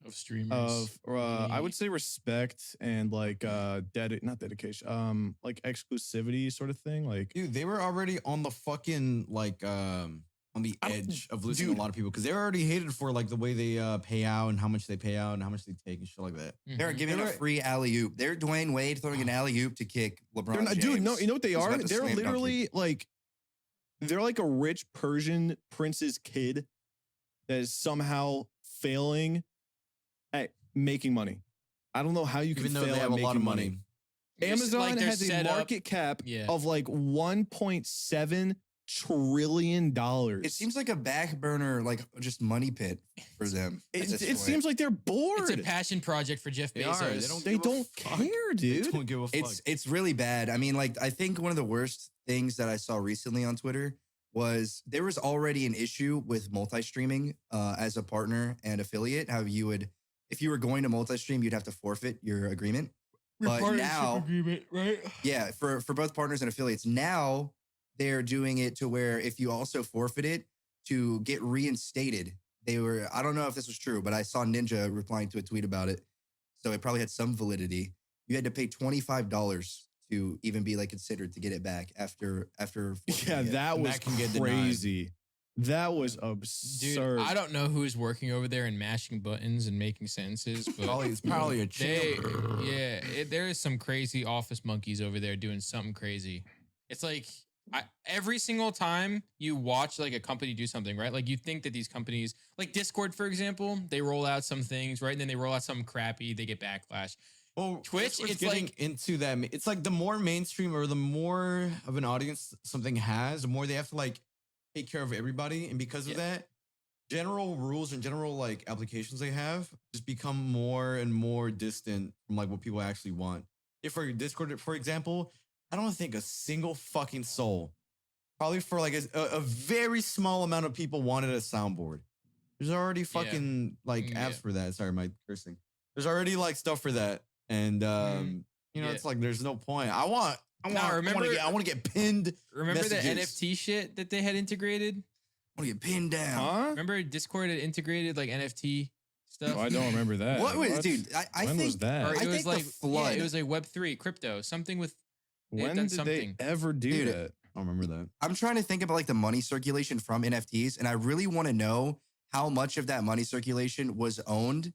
Of streamers. of I would say respect and like not dedication, like exclusivity sort of thing. Like, Dude, they were already on the fucking like on the edge of losing a lot of people because they're already hated for like the way they pay out and how much they pay out and how much they take and shit like that. They're giving a free alley-oop. They're Dwayne Wade throwing an alley-oop to kick LeBron James. dude, no, you know what they Who's are? about to They're slam dunk literally like, they're like a rich Persian prince's kid that is somehow failing at making money. I don't know how you can Even though fail they at have a making lot of money. money. Amazon they're has a set up- market cap Yeah. of like $1.7 trillion. It seems like a back burner, like just money pit for them. It seems like they're bored. It's a passion project for Jeff They Bezos. are. They don't care, dude. They don't give a fuck. It's really bad. I mean, like, I think one of the worst things that I saw recently on Twitter was there was already an issue with multi-streaming as a partner and affiliate. How you would, if you were going to multi-stream, you'd have to forfeit your agreement. But now, agreement, right? yeah, for both partners and affiliates, now they're doing it to where if you also forfeit it to get reinstated, I don't know if this was true, but I saw Ninja replying to a tweet about it. So it probably had some validity. You had to pay $25 to even be like considered to get it back after. Yeah, forfeiting it. that was that can get denied. crazy. That was absurd. Dude, I don't know who's working over there and mashing buttons and making sentences, but It's probably a chick. there is some crazy office monkeys over there doing something crazy. It's like every single time you watch like a company do something, right? Like you think that these companies, like Discord, for example, they roll out some things, right? And then they roll out something crappy, they get backlash. Well, Twitch, it's it's getting like- into that. It's like the more mainstream or the more of an audience something has, the more they have to like take care of everybody. And because of that, general rules and general like applications they have just become more and more distant from like what people actually want. If for Discord, for example, I don't think a single fucking soul, probably for like a very small amount of people wanted a soundboard. There's already fucking like apps for that. Sorry, my cursing. There's already like stuff for that. And you know, it's like there's no point. I want to get pinned. Remember the messages. NFT shit that they had integrated? I want to get pinned down. Huh? Remember Discord had integrated like NFT stuff? No, I don't remember that. What was, dude? I When think was that? Or I it was think like the flood. it was like Web3, crypto, something with. They had When done did something. they ever do Dude, that? I don't remember that. I'm trying to think about like the money circulation from NFTs, and I really want to know how much of that money circulation was owned,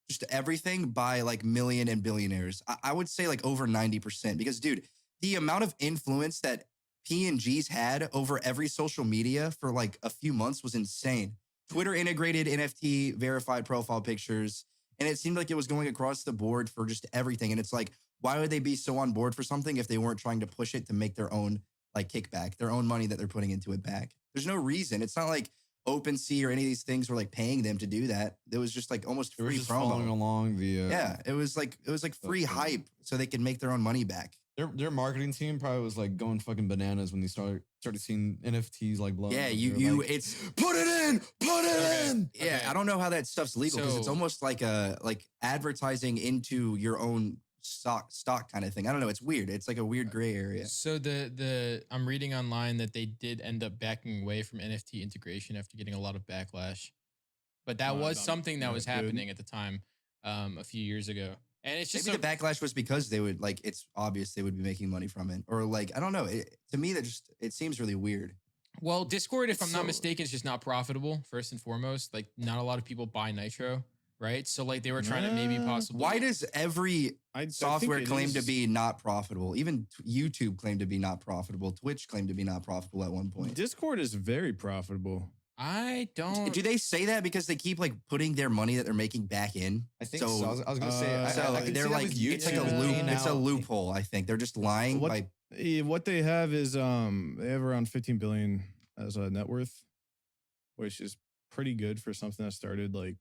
just everything, by like million and billionaires. I would say like over 90%, because dude, the amount of influence that P&Gs had over every social media for like a few months was insane. Twitter integrated NFT verified profile pictures, and it seemed like it was going across the board for just everything. And it's like, why would they be so on board for something if they weren't trying to push it to make their own like kickback, their own money that they're putting into it back? There's no reason. It's not like OpenSea or any of these things were like paying them to do that. It was just like almost free just promo. following along the Yeah, it was like free hype so they could make their own money back. Their marketing team probably was like going fucking bananas when they started seeing NFTs like blow. Yeah, it's put it in. Yeah, Okay. I don't know how that stuff's legal because it's So- almost like advertising into your own stock kind of thing. I don't know. It's weird. It's like a weird gray area. So the I'm reading online that they did end up backing away from NFT integration after getting a lot of backlash, but that was something that was happening at the time, a few years ago. And it's just Maybe the backlash was because they would like, it's obvious they would be making money from it, or like I don't know. To me, it seems really weird. well, Discord, if I'm not mistaken, is just not profitable. First and foremost, like not a lot of people buy Nitro, right? So like they were trying to maybe possibly. Why does every software claim to be not profitable? Even YouTube claimed to be not profitable. Twitch claimed to be not profitable at one point. Discord is very profitable. I don't. Do they say that because they keep like putting their money that they're making back in? I think so. I was gonna say. So I can they're see that like, with it's like a YouTube loop. paying It's a out- loophole. I think they're just lying by. What they have is they have around 15 billion as a net worth, which is pretty good for something that started like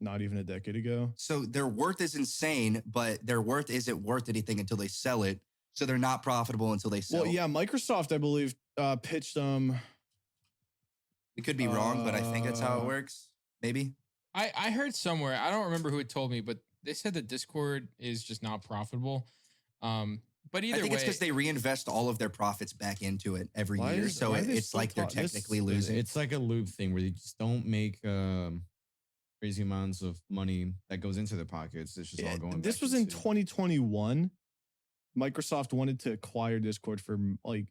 not even a decade ago. So their worth is insane, but their worth isn't worth anything until they sell it. So they're not profitable until they sell. Well, yeah, Microsoft, I believe, pitched them. We could be wrong, but I think that's how it works. Maybe. I heard somewhere. I don't remember who it told me, but they said that Discord is just not profitable. But either I think way, it's because they reinvest all of their profits back into it every Why year. is- So why are they it's still like they're this- technically losing. It's like a loop thing where you just don't make crazy amounts of money that goes into their pockets. It's just all going. This back was in into- 2021. Microsoft wanted to acquire Discord for like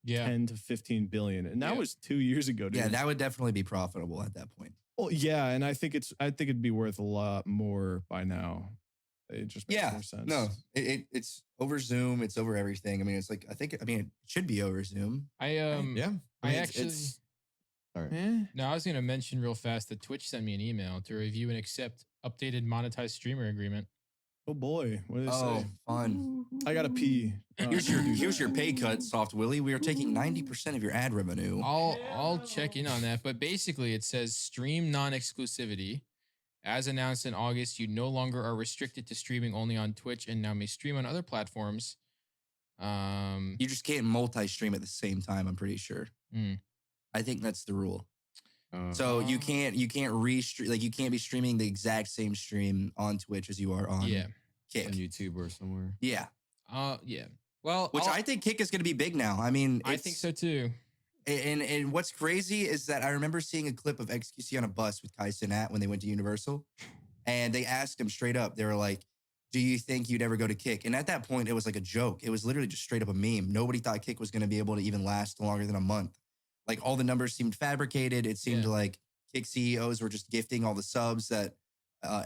yeah. 10 to 15 billion, and that Yeah. was 2 years ago. Dude. Yeah, that would definitely be profitable at that point. Well, yeah, and I think it'd be worth a lot more by now. It just makes more sense. No, it's over Zoom. It's over everything. I mean, it's like it should be over Zoom. I Yeah. I mean, actually. Sorry. Eh? No, I was going to mention real fast that Twitch sent me an email to review and accept updated monetized streamer agreement. Oh boy, what did it Oh, say? fun. I gotta pee. Here's your pay cut, Soft Willy. We are taking 90% of your ad revenue. I'll check in on that, but basically it says stream non-exclusivity. As announced in August, you no longer are restricted to streaming only on Twitch and now may stream on other platforms. You just can't multi-stream at the same time, I'm pretty sure. Mm. I think that's the rule. So you can't re-stream, like you can't be streaming the exact same stream on Twitch as you are on Kick. on YouTube or somewhere. Yeah. Yeah. Well, Which I think Kick is going to be big now. I mean, I think so too. And what's crazy is that I remember seeing a clip of XQC on a bus with Kai Cenat when they went to Universal, and they asked him straight up. They were like, "Do you think you'd ever go to Kick?" And at that point, it was like a joke. It was literally just straight up a meme. Nobody thought Kick was going to be able to even last longer than a month. Like all the numbers seemed fabricated. It seemed like Kick CEOs were just gifting all the subs that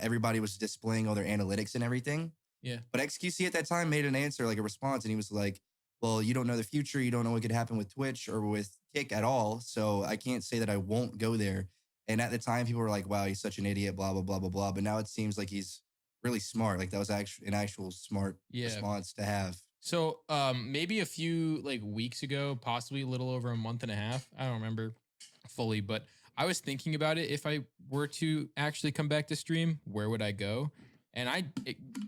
everybody was displaying all their analytics and everything. Yeah. But XQC at that time made an answer, like a response, and he was like, well, you don't know the future. You don't know what could happen with Twitch or with Kick at all. So I can't say that I won't go there. And at the time, people were like, wow, he's such an idiot, blah, blah, blah, blah, blah. But now it seems like he's really smart. Like that was actually an actual smart response to have. So maybe a few like weeks ago, possibly a little over a month and a half. I don't remember fully, but I was thinking about it. If I were to actually come back to stream, where would I go? And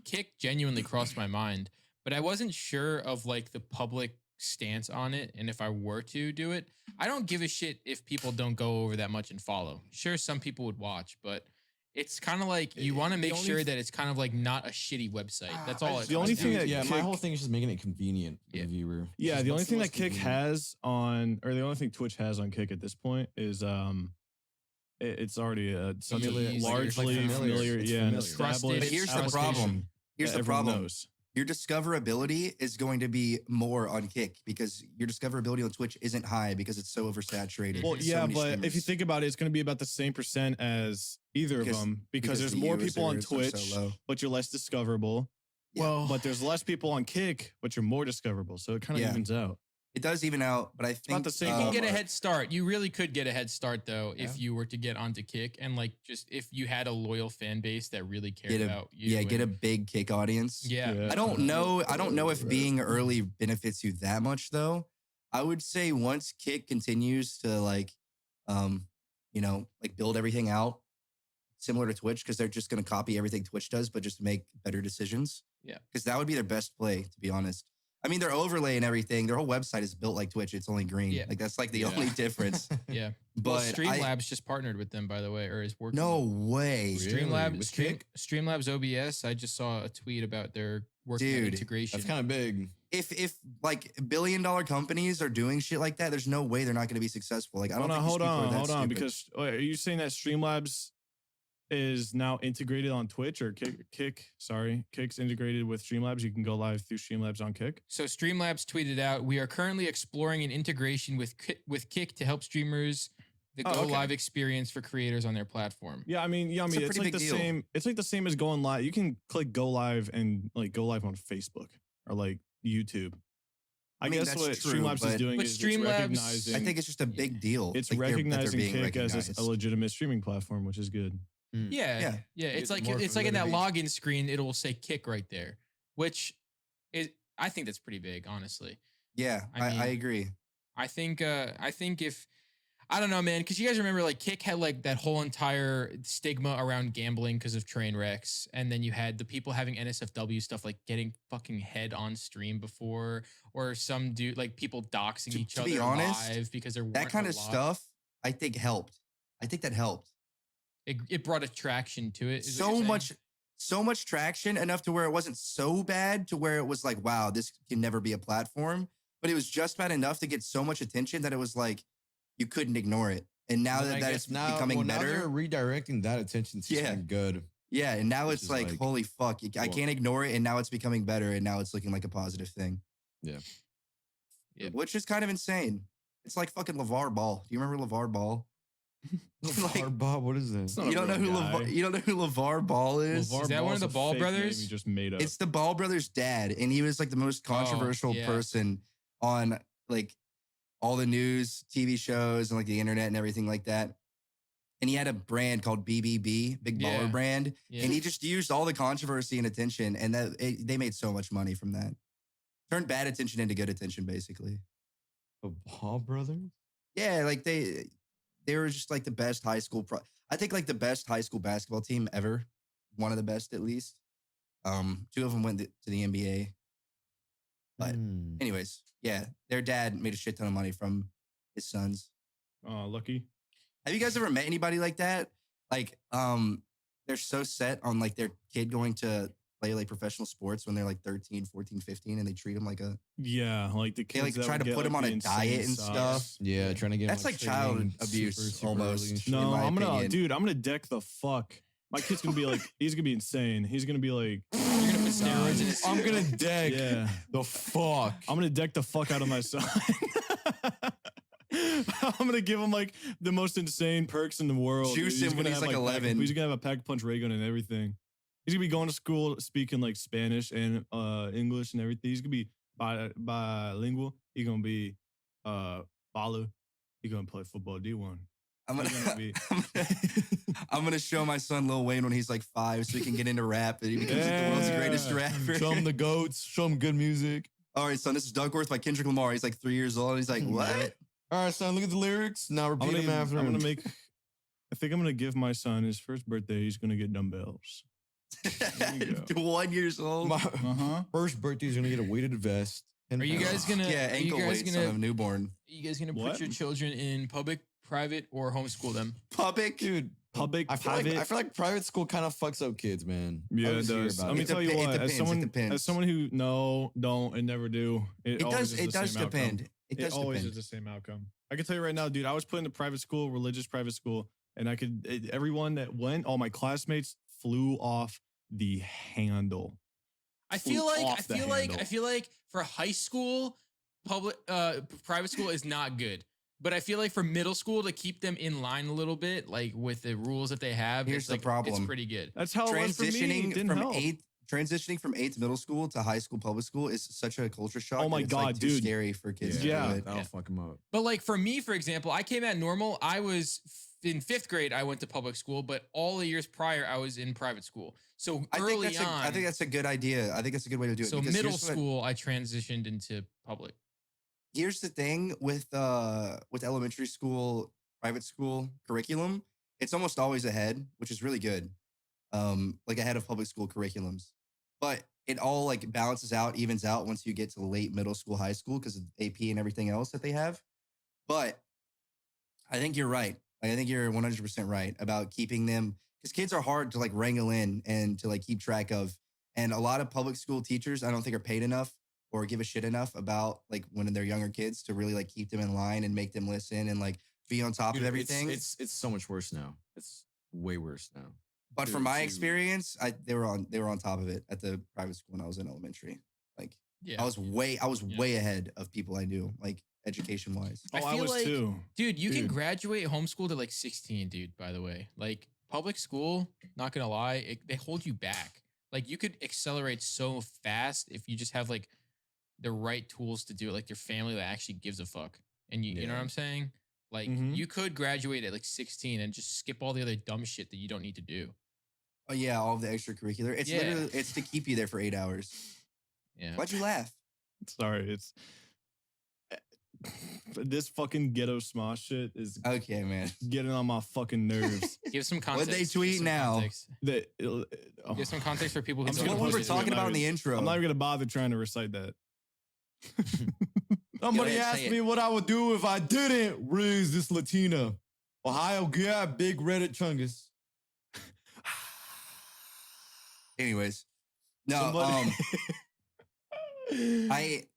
Kick genuinely crossed my mind, but I wasn't sure of like the public stance on it. And if I were to do it, I don't give a shit if people don't go over that much and follow. Sure, some people would watch, but it's kind of like you want to make sure that it's kind of like not a shitty website. That's all. The only thing that my Kick- whole thing is just making it convenient for the viewer. Yeah, Just the only what's thing that most Kick convenient. has on, or the only thing Twitch has on Kick at this point is it's already such a Easy. largely It's like familiar, It's yeah, and familiar. established. But here's the problem. application Here's that the everyone problem. knows. Your discoverability is going to be more on Kick because your discoverability on Twitch isn't high because it's so oversaturated. Well, There's so yeah, many but if you streamers. think about it, it's going to be about the same percent as either of them because there's the more people on users are Twitch, so low. but you're less discoverable. Yeah. Well, But there's less people on Kick, but you're more discoverable. So it kind of Yeah. evens out. It does even out, but I think not the same You can ballpark. get a head start. You really could get a head start though if you were to get onto Kick and like just if you had a loyal fan base that really cared about you. Yeah, get a big Kick audience. Yeah. I don't know. I don't know if being early benefits you that much though. I would say once Kick continues to like, like build everything out similar to Twitch, because they're just going to copy everything Twitch does, but just make better decisions. Yeah. Because that would be their best play, to be honest. I mean, their overlay and everything, their whole website is built like Twitch. It's only green. Yeah. Like that's like the only difference. Yeah. But Well, Streamlabs just partnered with them, by the way, or is working. no way. Streamlabs OBS. I just saw a tweet about their working on Dude, integration. That's kind of big. If like $1 billion companies are doing shit like that, there's no way they're not going to be successful. Like I don't think these hold people are that on, stupid. because are you saying that Streamlabs is now integrated on Twitch or Kick's integrated with Streamlabs? You can go live through Streamlabs on Kick. So Streamlabs tweeted out, "We are currently exploring an integration with Kick to help streamers the go live experience for creators on their platform." Yeah, I mean, a it's pretty like the big deal. same. It's like the same as going live. You can click go live and like go live on Facebook or like YouTube. I mean, guess that's what true, Streamlabs is doing but is Streamlabs- it's recognizing. I think it's just a big deal. it's like, that they're recognizing being Kick as recognized. a legitimate streaming platform, which is good. Yeah. It's like more it's like in that validity. login screen, it will say Kick right there, which is I think that's pretty big, honestly. Yeah, I mean- I agree. I think if I don't know, man, because you guys remember like Kick had like that whole entire stigma around gambling because of train wrecks, and then you had the people having NSFW stuff like getting fucking head on stream before, or some dude like people doxing To- each to other be honest, live because they're That kind of stuff, I think helped. I think that helped. It brought attraction to it. is what you're saying? So much traction, enough to where it wasn't so bad to where it was like, wow, this can never be a platform. But it was just bad enough to get so much attention that it was like you couldn't ignore it. And now And I that guess it's becoming now they're better, redirecting that attention to something good. yeah. And now which it's is like, like- holy fuck, I can't ignore it. And now it's becoming better, and now it's looking like a positive thing. Yeah. Which is kind of insane. It's like fucking LeVar Ball. Do you remember LeVar Ball? LeVar Bob, what is this? not a You don't know real who guy. LeVar Ball is? LeVar Is that one of Ball's the a Ball fake name brothers? You just made up. It's the Ball brothers' dad, and he was like the most controversial yeah. person on like all the news, TV shows, and like the internet and everything like that. And he had a brand called BBB, Big Yeah. Baller Brand, Yeah. and he just used all the controversy and attention, and they made so much money from that. Turned bad attention into good attention, basically. The Ball brothers? Yeah, like they were just like the best high school. I think like the best high school basketball team ever, one of the best at least. Two of them went to the NBA. But anyways, yeah, their dad made a shit ton of money from his sons. Oh, lucky. Have you guys ever met anybody like that? Like, they're so set on like their kid going to play like professional sports when they're like 13, 14, 15, and they treat them like a, Yeah, like the they kids like that try would to get, put them like, on the a diet insane and sauce. stuff. Yeah, trying to get That's like child training abuse super almost. early and shit. No, in my I'm gonna, opinion. dude. I'm gonna deck the fuck. My kid's gonna be like, he's gonna be insane. He's gonna be like, You're gonna put steroids in his I'm gonna deck yeah. the fuck. I'm gonna deck the fuck out of my son. I'm gonna give him like the most insane perks in the world. Juice dude. him when gonna he's have, like 11. He's gonna have a pack punch ray gun and everything. He's gonna be going to school speaking like Spanish and English and everything. He's gonna be bilingual. He's gonna be baller. He's gonna play football D1. I'm gonna, He's gonna be- I'm gonna show my son Lil Wayne when he's like 5 so he can get into rap and he becomes like the world's greatest rapper. Show him the goats. Show him good music. All right, son, this is Duckworth by Kendrick Lamar. He's like 3 years old. And he's like, what? All right, son, look at the lyrics. Now I'm repeat them after gonna him. make. I think I'm gonna give my son his first birthday. He's gonna get dumbbells. you go. 1 years old. My first birthday is gonna get a weighted vest. And Are you guys gonna? Yeah, are you ankle guys weights gonna? on a newborn. Are you guys gonna What? put your children in public, private, or homeschool them? Public. dude? Public, I private. feel like private school kind of fucks up kids, man. Yeah, I it always hear does. about Let me It tell you depe- it what. depends, it depends. As someone who don't, and never do, It always does. is It the does same outcome. depend. It does always depend. is the same outcome. I can tell you right now, dude. I was put into private school, religious private school, and everyone that went, all my classmates flew off the handle. I feel like off the handle. I feel like for high school, private school is not good. But I feel like for middle school to keep them in line a little bit, like with the rules that they have, Here's it's the like, problem. It's pretty good. That's how it was for me. It Transitioning didn't from help. transitioning from 8th middle school to high school public school is such a culture shock. Oh my it's God, like too dude. scary for kids. Yeah. to do it. That'll fuck them up. But like for me, for example, I came at normal. I was in 5th grade. I went to public school, but all the years prior, I was in private school. So I early think on, I think that's a good idea. I think that's a good way to do it. so because middle here's what- school, I transitioned into public. Here's the thing with elementary school, private school curriculum, it's almost always ahead, which is really good. Like ahead of public school curriculums. But it all like balances out, evens out once you get to late middle school, high school because of AP and everything else that they have. But I think you're right. Like, I think you're 100% right about keeping them because kids are hard to like wrangle in and to like keep track of. And a lot of public school teachers, I don't think are paid enough or give a shit enough about like when they're younger kids to really like keep them in line and make them listen and like be on top Dude, of everything. It's so much worse now. It's way worse now. But from Dude, my dude. experience, they were on top of it at the private school when I was in elementary. Like Yeah. I was way ahead of people I knew, like education wise. I I feel was like- too. Dude, you can Dude. graduate homeschooled at like 16, dude, by the way. Like public school, not gonna lie, they hold you back. Like you could accelerate so fast if you just have like the right tools to do it, like your family that actually gives a fuck. And you know what Yeah. I'm saying? Like Mhm. you could graduate at like 16 and just skip all the other dumb shit that you don't need to do. Oh yeah, all of the extracurricular. It's Yeah. literally it's to keep you there for 8 hours. Yeah. Why'd you laugh? Sorry, it's this fucking ghetto smosh shit is Okay, man. getting on my fucking nerves. Give some What'd context. they give tweet some now? context. That Give some context for people who I'm It's just don't what gonna we post were it to talking the about in the notes. intro. I'm not even gonna bother trying to recite that. Somebody Go ahead, asked say me it. what I would do if I didn't raise this Latina. Ohio, yeah, big Reddit chungus. Anyways. No, Somebody-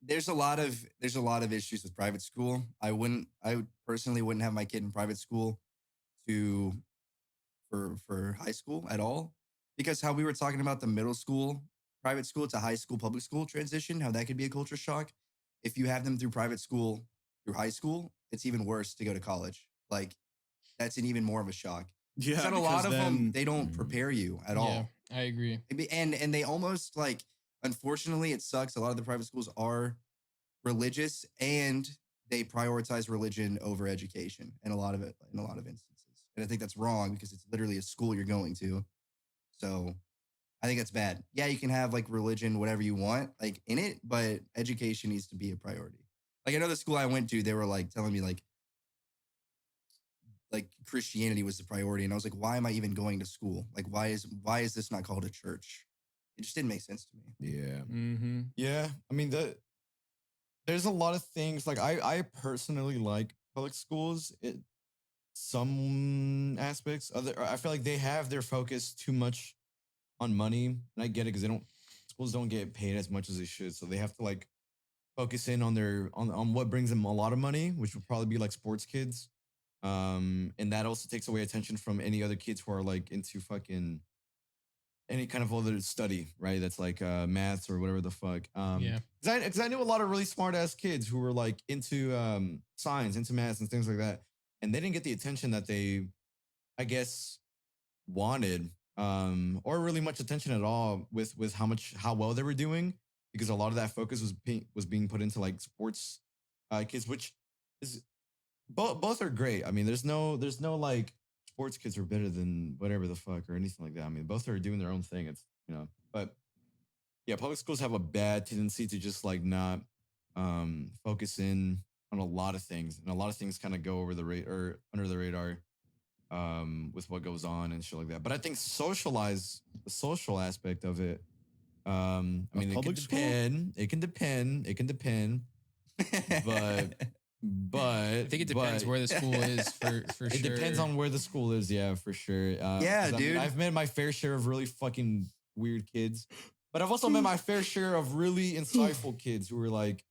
there's a lot of issues with private school. I personally wouldn't have my kid in private school for high school at all. Because how we were talking about the middle school, private school to high school, public school transition, how that could be a culture shock. If you have them through private school, through high school, it's even worse to go to college. Like that's an even more of a shock. Yeah, So a lot because of them, then- they don't prepare you at all. Yeah, I agree. And they almost like, unfortunately, it sucks. A lot of the private schools are religious and they prioritize religion over education in a lot of instances. And I think that's wrong because it's literally a school you're going to. So I think that's bad. Yeah, you can have like religion, whatever you want, like in it, but education needs to be a priority. Like I know the school I went to, they were like telling me like Christianity was the priority. And I was like, why am I even going to school? Like, why is this not called a church? It just didn't make sense to me. Yeah. Mm-hmm. Yeah. I mean, there's a lot of things like I personally like public schools. Some aspects I feel like they have their focus too much on money, and I get it because schools don't get paid as much as they should, so they have to like focus in on what brings them a lot of money, which would probably be like sports kids, and that also takes away attention from any other kids who are like into fucking any kind of other study, right? That's like maths or whatever the fuck. Yeah. Because I knew a lot of really smart ass kids who were like into science, into maths and things like that. And they didn't get the attention that they, I guess, wanted, or really much attention at all with how well they were doing, because a lot of that focus was being put into like sports kids, which is both are great. I mean, there's no like sports kids are better than whatever the fuck or anything like that. I mean, both are doing their own thing. It's but yeah, public schools have a bad tendency to just like not focus in on a lot of things, and a lot of things kind of go over the or under the radar with what goes on and shit like that. But I think the social aspect of it, I mean, it can public school? depend. It can depend. But I think it depends where the school is for sure. it depends on where the school is, yeah, for sure. Yeah, 'cause I mean, dude. I've met my fair share of really fucking weird kids, but I've also met my fair share of really insightful kids who were like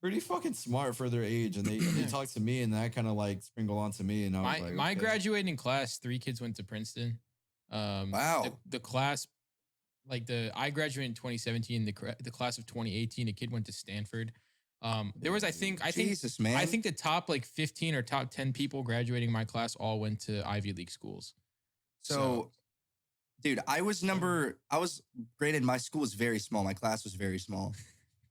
pretty fucking smart for their age, and they talked to me, and that kind of like sprinkled onto me, and I was like, my okay. graduating class, 3 kids went to Princeton. Wow. The class, like I graduated in 2017. The class of 2018, a kid went to Stanford. There was, I think, Jesus, man. I think the top like 15 or top 10 people graduating my class all went to Ivy League schools. So Dude, I was graded, my school was very small. My class was very small.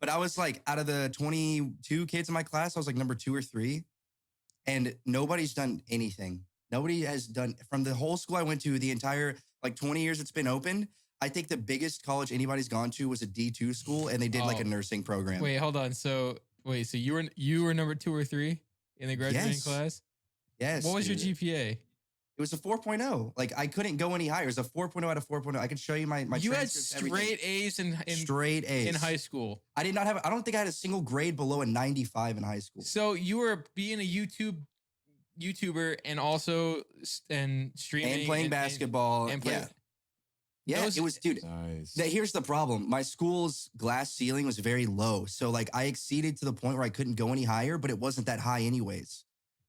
But I was like, out of the 22 kids in my class, I was like number 2 or 3. And nobody's done anything. Nobody has done, from the whole school I went to, the entire like 20 years it's been open, I think the biggest college anybody's gone to was a D2 school, and they did like a nursing program. Wait, hold on. So you were number 2 or 3 in the graduating class? Yes. What was your GPA? It was a 4.0. Like, I couldn't go any higher. It was a 4.0 out of 4.0. I could show you my You had transcripts, straight everything. A's in straight A's in high school. I did not have. I don't think I had a single grade below a 95 in high school. So you were being a YouTuber and also streaming and playing basketball. and playing. Yeah, it was, dude. Nice. Here's the problem. My school's glass ceiling was very low. So like I exceeded to the point where I couldn't go any higher, but it wasn't that high anyways.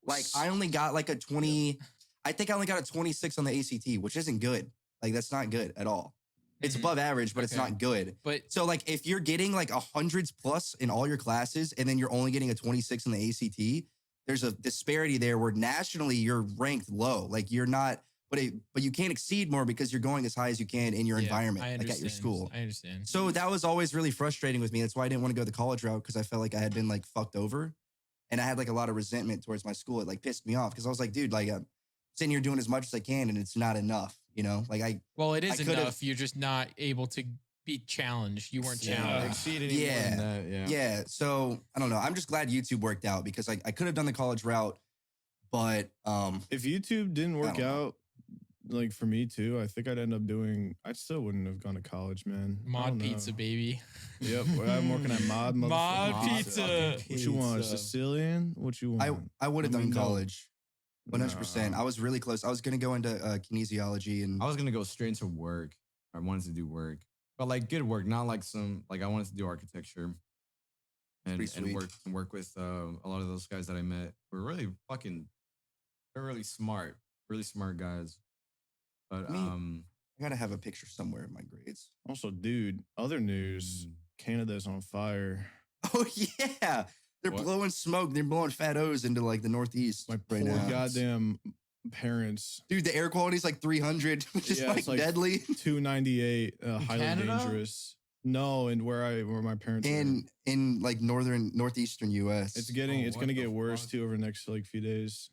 Like I only got like a 20, I think I only got a 26 on the ACT, which isn't good. Like that's not good at all. It's above average, but it's not good. But so like if you're getting like 100s plus in all your classes and then you're only getting a 26 in the ACT, there's a disparity there where nationally you're ranked low. Like you're not, but you can't exceed more because you're going as high as you can in your environment, like at your school. I understand. So that was always really frustrating with me. That's why I didn't want to go the college route, because I felt like I had been like fucked over. And I had like a lot of resentment towards my school. It like pissed me off because I was like, dude, like I'm sitting here doing as much as I can and it's not enough, you know? Like it is enough. You're just not able to be challenged. You weren't challenged. Exceed any more than that, yeah. So I don't know. I'm just glad YouTube worked out because I could have done the college route, but if YouTube didn't work out, like for me too, I think I'd end up I still wouldn't have gone to college, man. Mod pizza, baby. Yep, I'm working at mod pizza. What you want, Sicilian? What you want? I would have done college, 100%. I was really close. I was gonna go into kinesiology, and I was gonna go straight into work. I wanted to do work, but like good work, not like I wanted to do architecture, and work with a lot of those guys that I met. Were really they're really smart guys. But I gotta have a picture somewhere of my grades. Also, dude, other news: Canada's on fire. Oh yeah, they're blowing smoke. They're blowing fat O's into like the Northeast. My poor goddamn parents. Dude, the air quality is like 300, which is like deadly. 298, highly dangerous. No, and where my parents in like northeastern US. It's gonna get worse too over the next like few days.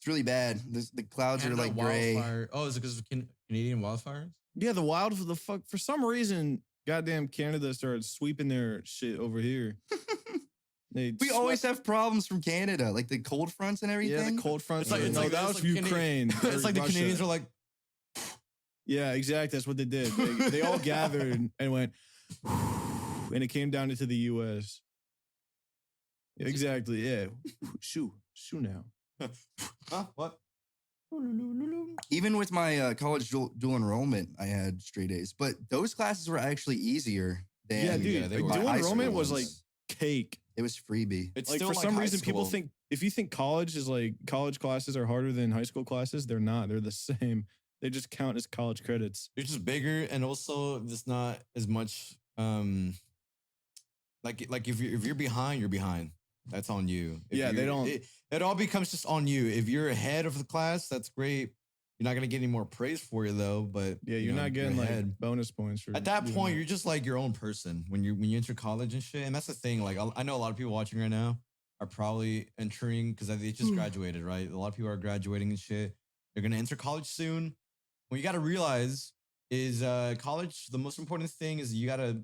It's really bad. The clouds are like gray. Oh, is it because of Canadian wildfires? Yeah, for some reason, goddamn Canada started sweeping their shit over here. We always have problems from Canada, like the cold fronts and everything. Yeah, the cold fronts. That was Ukraine. It's like the Canadians are like, yeah, exactly. That's what they did. They all gathered and went, and it came down into the U.S. Exactly. Yeah. Shoo now. Huh? What? Even with my college dual enrollment, I had straight A's, but those classes were actually easier than dual enrollment was like cake. It was freebie. It's like for some reason people think if you think college classes are harder than high school classes, they're not. They're the same. They just count as college credits. They're just bigger and also just not as much. Like if you're behind, you're behind. That's on you. They don't. It all becomes just on you. If you're ahead of the class, that's great. You're not gonna get any more praise for you though. But yeah, you're not getting like bonus points for. At that point, you're just like your own person when you enter college and shit. And that's the thing. Like I know a lot of people watching right now are probably entering because they just graduated, right? A lot of people are graduating and shit. They're gonna enter college soon. What you got to realize is college. The most important thing is you got to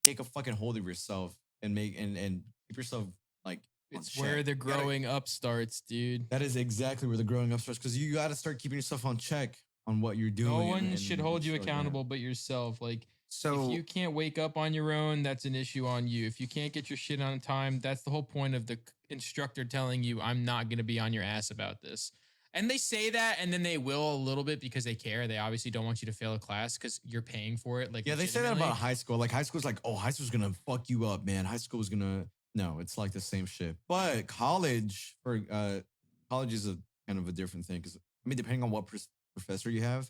take a fucking hold of yourself and keep yourself like. It's where the growing up starts, dude. That is exactly where the growing up starts because you got to start keeping yourself on check on what you're doing. No one should hold you accountable but yourself. Like, if you can't wake up on your own, that's an issue on you. If you can't get your shit on time, that's the whole point of the instructor telling you, I'm not going to be on your ass about this. And they say that, and then they will a little bit because they care. They obviously don't want you to fail a class because you're paying for it. Like, yeah, they say that about high school. Like, high school's like, oh, high school's going to fuck you up, man. High school's going to... No, it's like the same shit. But college is a kind of a different thing because I mean, depending on what professor you have,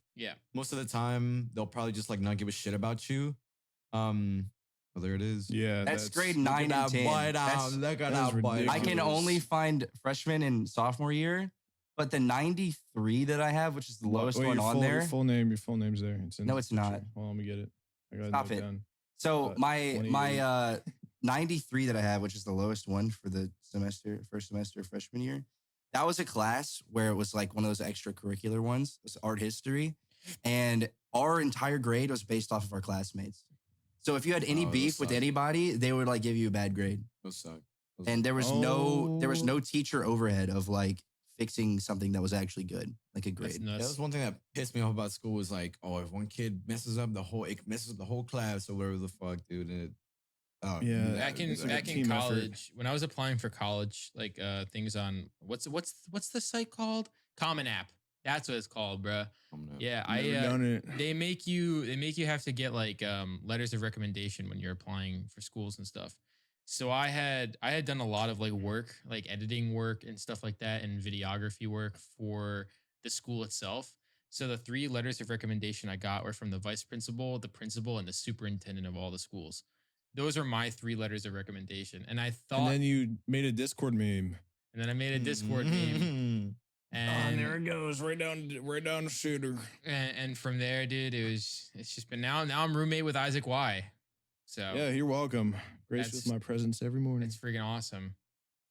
most of the time they'll probably just like not give a shit about you. Well, there it is. Yeah, that's grade 9 and 10. I can only find freshman and sophomore year But the 93 that I have, which is the lowest one on there. Your full name's there. No, it's not. Well, let me get it. I got Stop it. Down. So my 93 that I have, which is the lowest one for the first semester freshman year, that was a class where it was like one of those extracurricular ones. It was art history. And our entire grade was based off of our classmates. So if you had any beef with anybody, they would like give you a bad grade. Those suck. And there was no teacher overhead of like fixing something that was actually good, like a grade. That was one thing that pissed me off about school was like, oh, if one kid messes up it messes up the whole class or whatever the fuck, dude. And back in college, when I was applying for college, like things on what's the site called? Common App. That's what it's called, bro. Yeah, they make you have to get like letters of recommendation when you're applying for schools and stuff. So I had done a lot of like work, like editing work and stuff like that, and videography work for the school itself. So the 3 letters of recommendation I got were from the vice principal, the principal, and the superintendent of all the schools. Those are my 3 letters of recommendation. And I thought, and then you made a Discord meme. And then I made a Discord meme. And there it goes, right down the shooter. And from there, dude, it's just been now I'm roommate with Isaac Y. So yeah, you're welcome. Grace with my presence every morning. It's freaking awesome.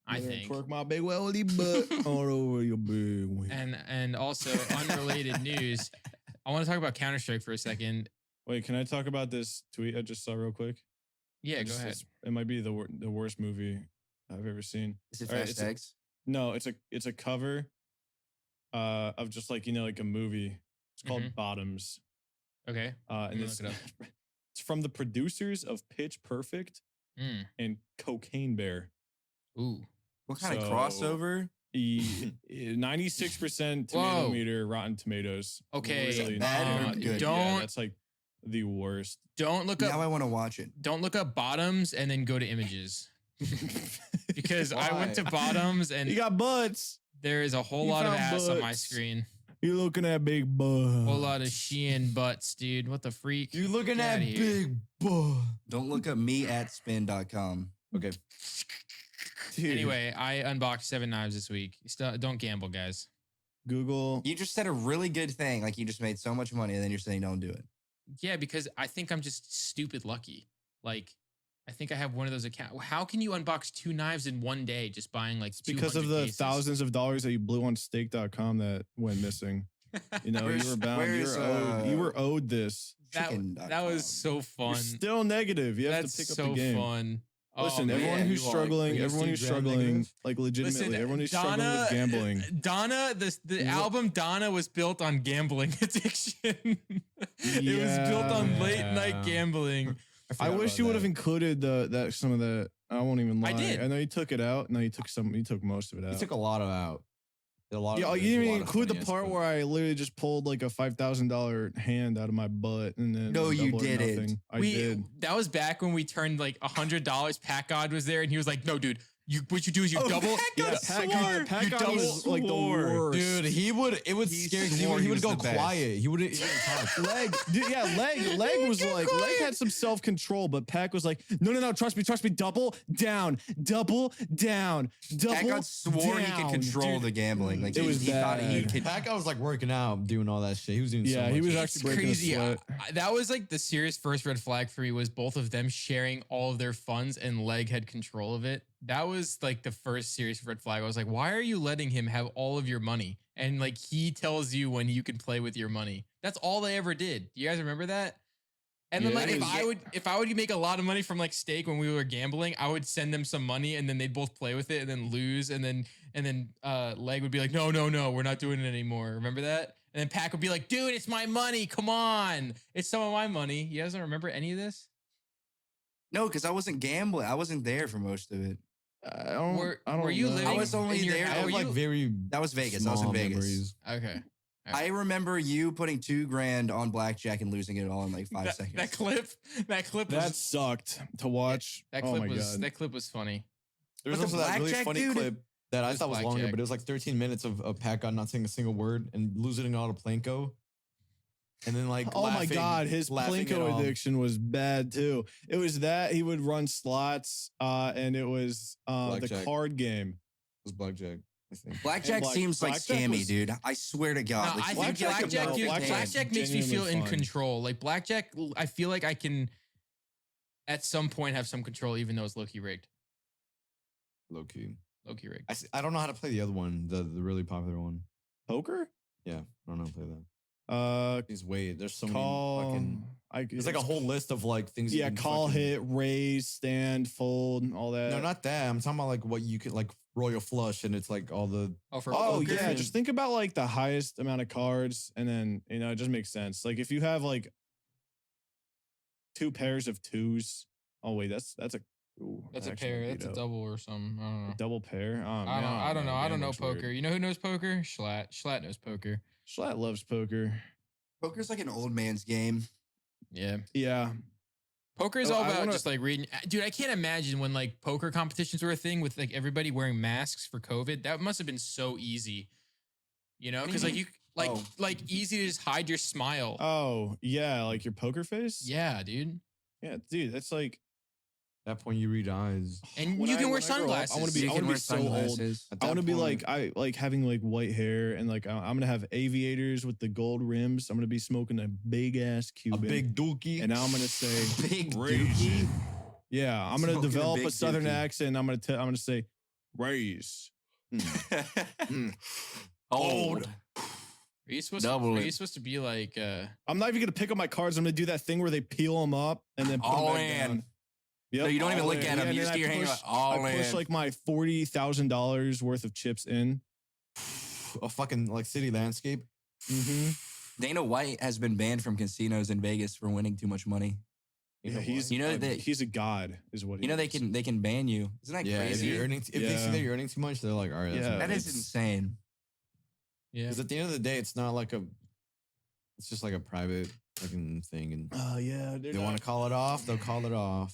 I think. Twerk my big welly butt all over your big wing. And also unrelated news. I want to talk about Counter-Strike for a second. Wait, can I talk about this tweet I just saw real quick? Yeah, go ahead. It might be the worst movie I've ever seen. Is it Fast X? No, it's a cover of just like, like a movie. It's called Bottoms. Okay. And it's from the producers of Pitch Perfect and Cocaine Bear. Ooh. What kind of crossover? 96% tomato meter, Rotten Tomatoes. Okay. Really bad? Yeah, that's like the worst. Don't look up. Now I want to watch it. Don't look up Bottoms and then go to images. Because I went to Bottoms and you got butts. There is a whole lot of ass on my screen. You're looking at big butt. Whole lot of Shein butts, dude. What the freak? You're looking at big butt. Don't look up me@spin.com. Okay. Dude. Anyway, I unboxed 7 knives this week. Don't gamble, guys. Google. You just said a really good thing. Like you just made so much money and then you're saying don't do it. Yeah, because I think I'm just stupid lucky. Like, I think I have one of those accounts. How can you unbox 2 knives in one day just buying like 200 because of the cases? thousands of dollars that you blew on stake.com that went missing. You know, you were bound. You were owed this. That was so fun. You're still negative. You have to pick up the game. So fun. Listen, everyone who's struggling, like legitimately, everyone who's struggling with gambling. Donna, the album Donna was built on gambling addiction. It was built on late night gambling. I wish you would have included some of the. I won't even lie. I did. I know you took it out. No, you took some. You took most of it out. You took a lot of out. Yeah, you didn't even include the part where I literally just pulled like a $5,000 hand out of my butt and then. No, you didn't. I did. That was back when we turned like $100. Pat God was there and he was like, "No, dude. What you do is you double." Pat God was like the worst. Dude, it would scare because he would go quiet. He wouldn't even talk. Leg was like, Leg had some self-control, but Pac was like, no, trust me, double down. Pat God swore he could control the gambling. Like it was he thought he bad. could. Pat God was like working out, doing all that shit. He was doing so much. He was actually breaking crazy. a sweat. That was like the serious first red flag for me was both of them sharing all of their funds and Leg had control of it. That was like the first serious red flag. I was like, why are you letting him have all of your money? And like he tells you when you can play with your money. That's all they ever did. Do you guys remember that? And then like if I would make a lot of money from like stake when we were gambling, I would send them some money and then they'd both play with it and then lose and then Leg would be like, no, we're not doing it anymore. Remember that? And then Pac would be like, dude, it's my money. Come on. It's some of my money. You guys don't remember any of this? No, because I wasn't gambling. I wasn't there for most of it. I don't were you know. living? I was only there. I have like that was Vegas. I was in Vegas. Memories. Okay. I remember you putting $2,000 on blackjack and losing it all in like 5 seconds. That clip that sucked to watch. That clip was funny. There was also that really funny clip that I thought was longer, but it was like 13 minutes of Pat God not saying a single word and losing all to Plinko. And then like, oh my God, his Plinko addiction was bad too. It was that he would run slots and it was the card game. It was blackjack. think. Blackjack seems like scammy, dude. I swear to God. No, Like, I think blackjack makes me feel in control. Like blackjack, I feel like I can at some point have some control, even though it's low-key rigged. Low-key. Low-key rigged. I don't know how to play the other one, the really popular one. Poker? Yeah, I don't know how to play that. There's so many fucking... There's like a whole list of like things. Yeah, call, hit, raise, stand, fold, all that. No, not that. I'm talking about like what you could like royal flush, and it's like all the. Oh yeah, just think about like the highest amount of cards, and then it just makes sense. Like if you have like 2 pairs of 2s. Oh wait, that's a. Ooh, that's a pair. That's a double or something. I don't know. A double pair. Oh, I don't know. I don't know poker. Weird. You know who knows poker? Schlatt. Schlatt knows poker. Schlatt loves poker. Poker's like an old man's game. Yeah. Yeah. Poker is all about just like reading. Dude, I can't imagine when like poker competitions were a thing with like everybody wearing masks for COVID. That must have been so easy. You know, because like you like easy to just hide your smile. Oh yeah, like your poker face. Yeah, dude. Yeah, dude, that's like. At that point, you read eyes, and you can wear sunglasses. I want to be so old. I want to be like having like white hair and like I'm gonna have aviators with the gold rims. I'm gonna be smoking a big ass Cuban, a big dookie, and now I'm gonna say big dookie. Yeah, I'm gonna develop a southern accent. I'm gonna say RIZZ. Old. Are you supposed to be like? I'm not even gonna pick up my cards. I'm gonna do that thing where they peel them up and then put them back down. Yep, no, you don't even look at them. You just get your hand all in. I push like my $40,000 worth of chips in. A fucking like city landscape. Mm-hmm. Dana White has been banned from casinos in Vegas for winning too much money. Yeah, he's a god, is what he is. They can ban you. Isn't that crazy? If they see that you're earning too much, they're like, all right, that is insane. Yeah, because at the end of the day, it's not like it's just like a private fucking thing, and they want to call it off, they'll call it off.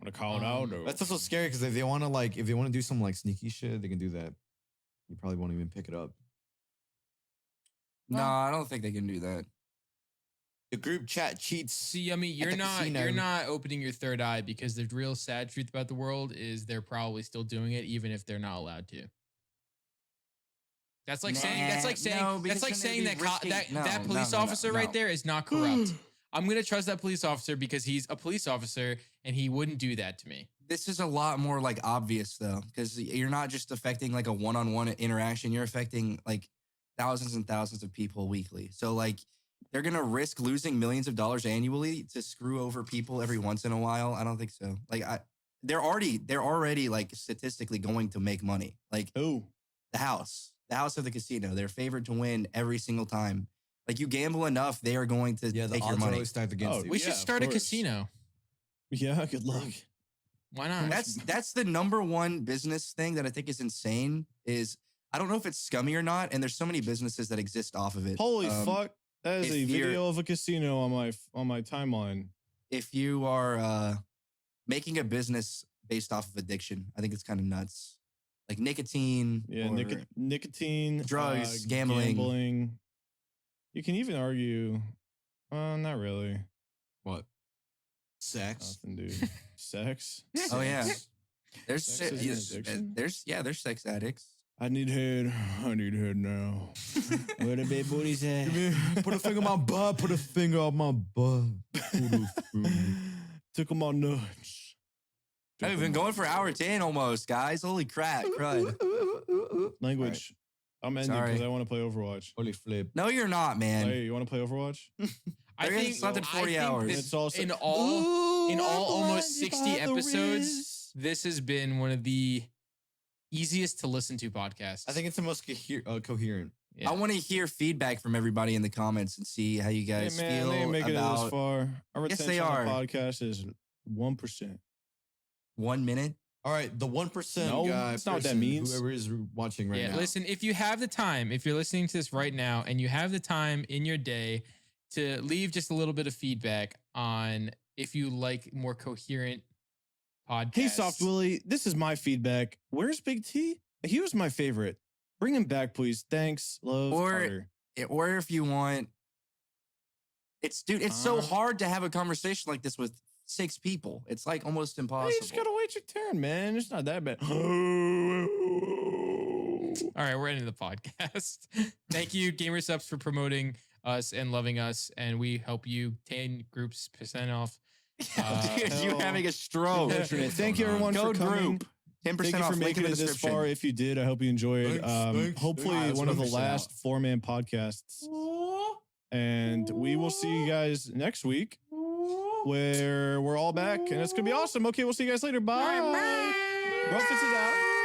Want to call it out? Or? That's also scary because if they want to do some like sneaky shit, they can do that. You probably won't even pick it up. No, I don't think they can do that. The group chat cheats. See, I mean, you're not opening your third eye, because the real sad truth about the world is they're probably still doing it even if they're not allowed to. That's like saying that police officer right there is not corrupt. I'm going to trust that police officer because he's a police officer and he wouldn't do that to me. This is a lot more like obvious though, because you're not just affecting like a one-on-one interaction. You're affecting like thousands and thousands of people weekly. So like they're going to risk losing millions of dollars annually to screw over people every once in a while. I don't think so. Like they're already like statistically going to make money. Like the house of the casino, they're favored to win every single time. Like you gamble enough, they are going to take your money. We should start a casino. Yeah, good luck. Why not? That's the number one business thing that I think is insane. Is I don't know if it's scummy or not, and there's so many businesses that exist off of it. Holy fuck! That is a video of a casino on my timeline. If you are making a business based off of addiction, I think it's kind of nuts. Like nicotine, nicotine, drugs, gambling. You can even argue, not really. What? Sex? Nothing, dude. Sex? Oh yeah. There's sex addicts. I need head now. Where the big booties at? Put a finger on my butt. Put a finger on my butt. Tickle my nuts. I've been going for hour 10 almost, guys. Holy crap. Crud. Language. I'm ending because I want to play Overwatch. Holy flip. No, you're not, man. Hey, you want to play Overwatch? I think it's not 40 hours. It's also in all almost 60 episodes, this has been one of the easiest to listen to podcasts. I think it's the most coherent. Yeah. I want to hear feedback from everybody in the comments and see how you guys feel they make about. It this far. Our yes, they are. The podcast is 1%. 1 minute. All right, the 1% guy. That's not what that means. Whoever is watching right now. Listen, if you have the time, if you're listening to this right now, and you have the time in your day to leave just a little bit of feedback on if you like more coherent podcasts. Hey, Soft Willy, this is my feedback. Where's Big T? He was my favorite. Bring him back, please. Thanks. Love. Carter. Or if you want, it's so hard to have a conversation like this with 6 people. It's like almost impossible. You just gotta wait your turn, man. It's not that bad. All All right, we're ending the podcast. Thank you, GamerSubs, for promoting us and loving us, and we help you 10 groups % off. Dude, you having a stroke. Thank you, everyone, for coming. 10% Thank you off. for making it this far. If you did, I hope you enjoyed. Hopefully, one of the last 4-man podcasts. And we will see you guys next week, where we're all back, and it's gonna be awesome. Okay, we'll see you guys later. Bye. Ruffles it out.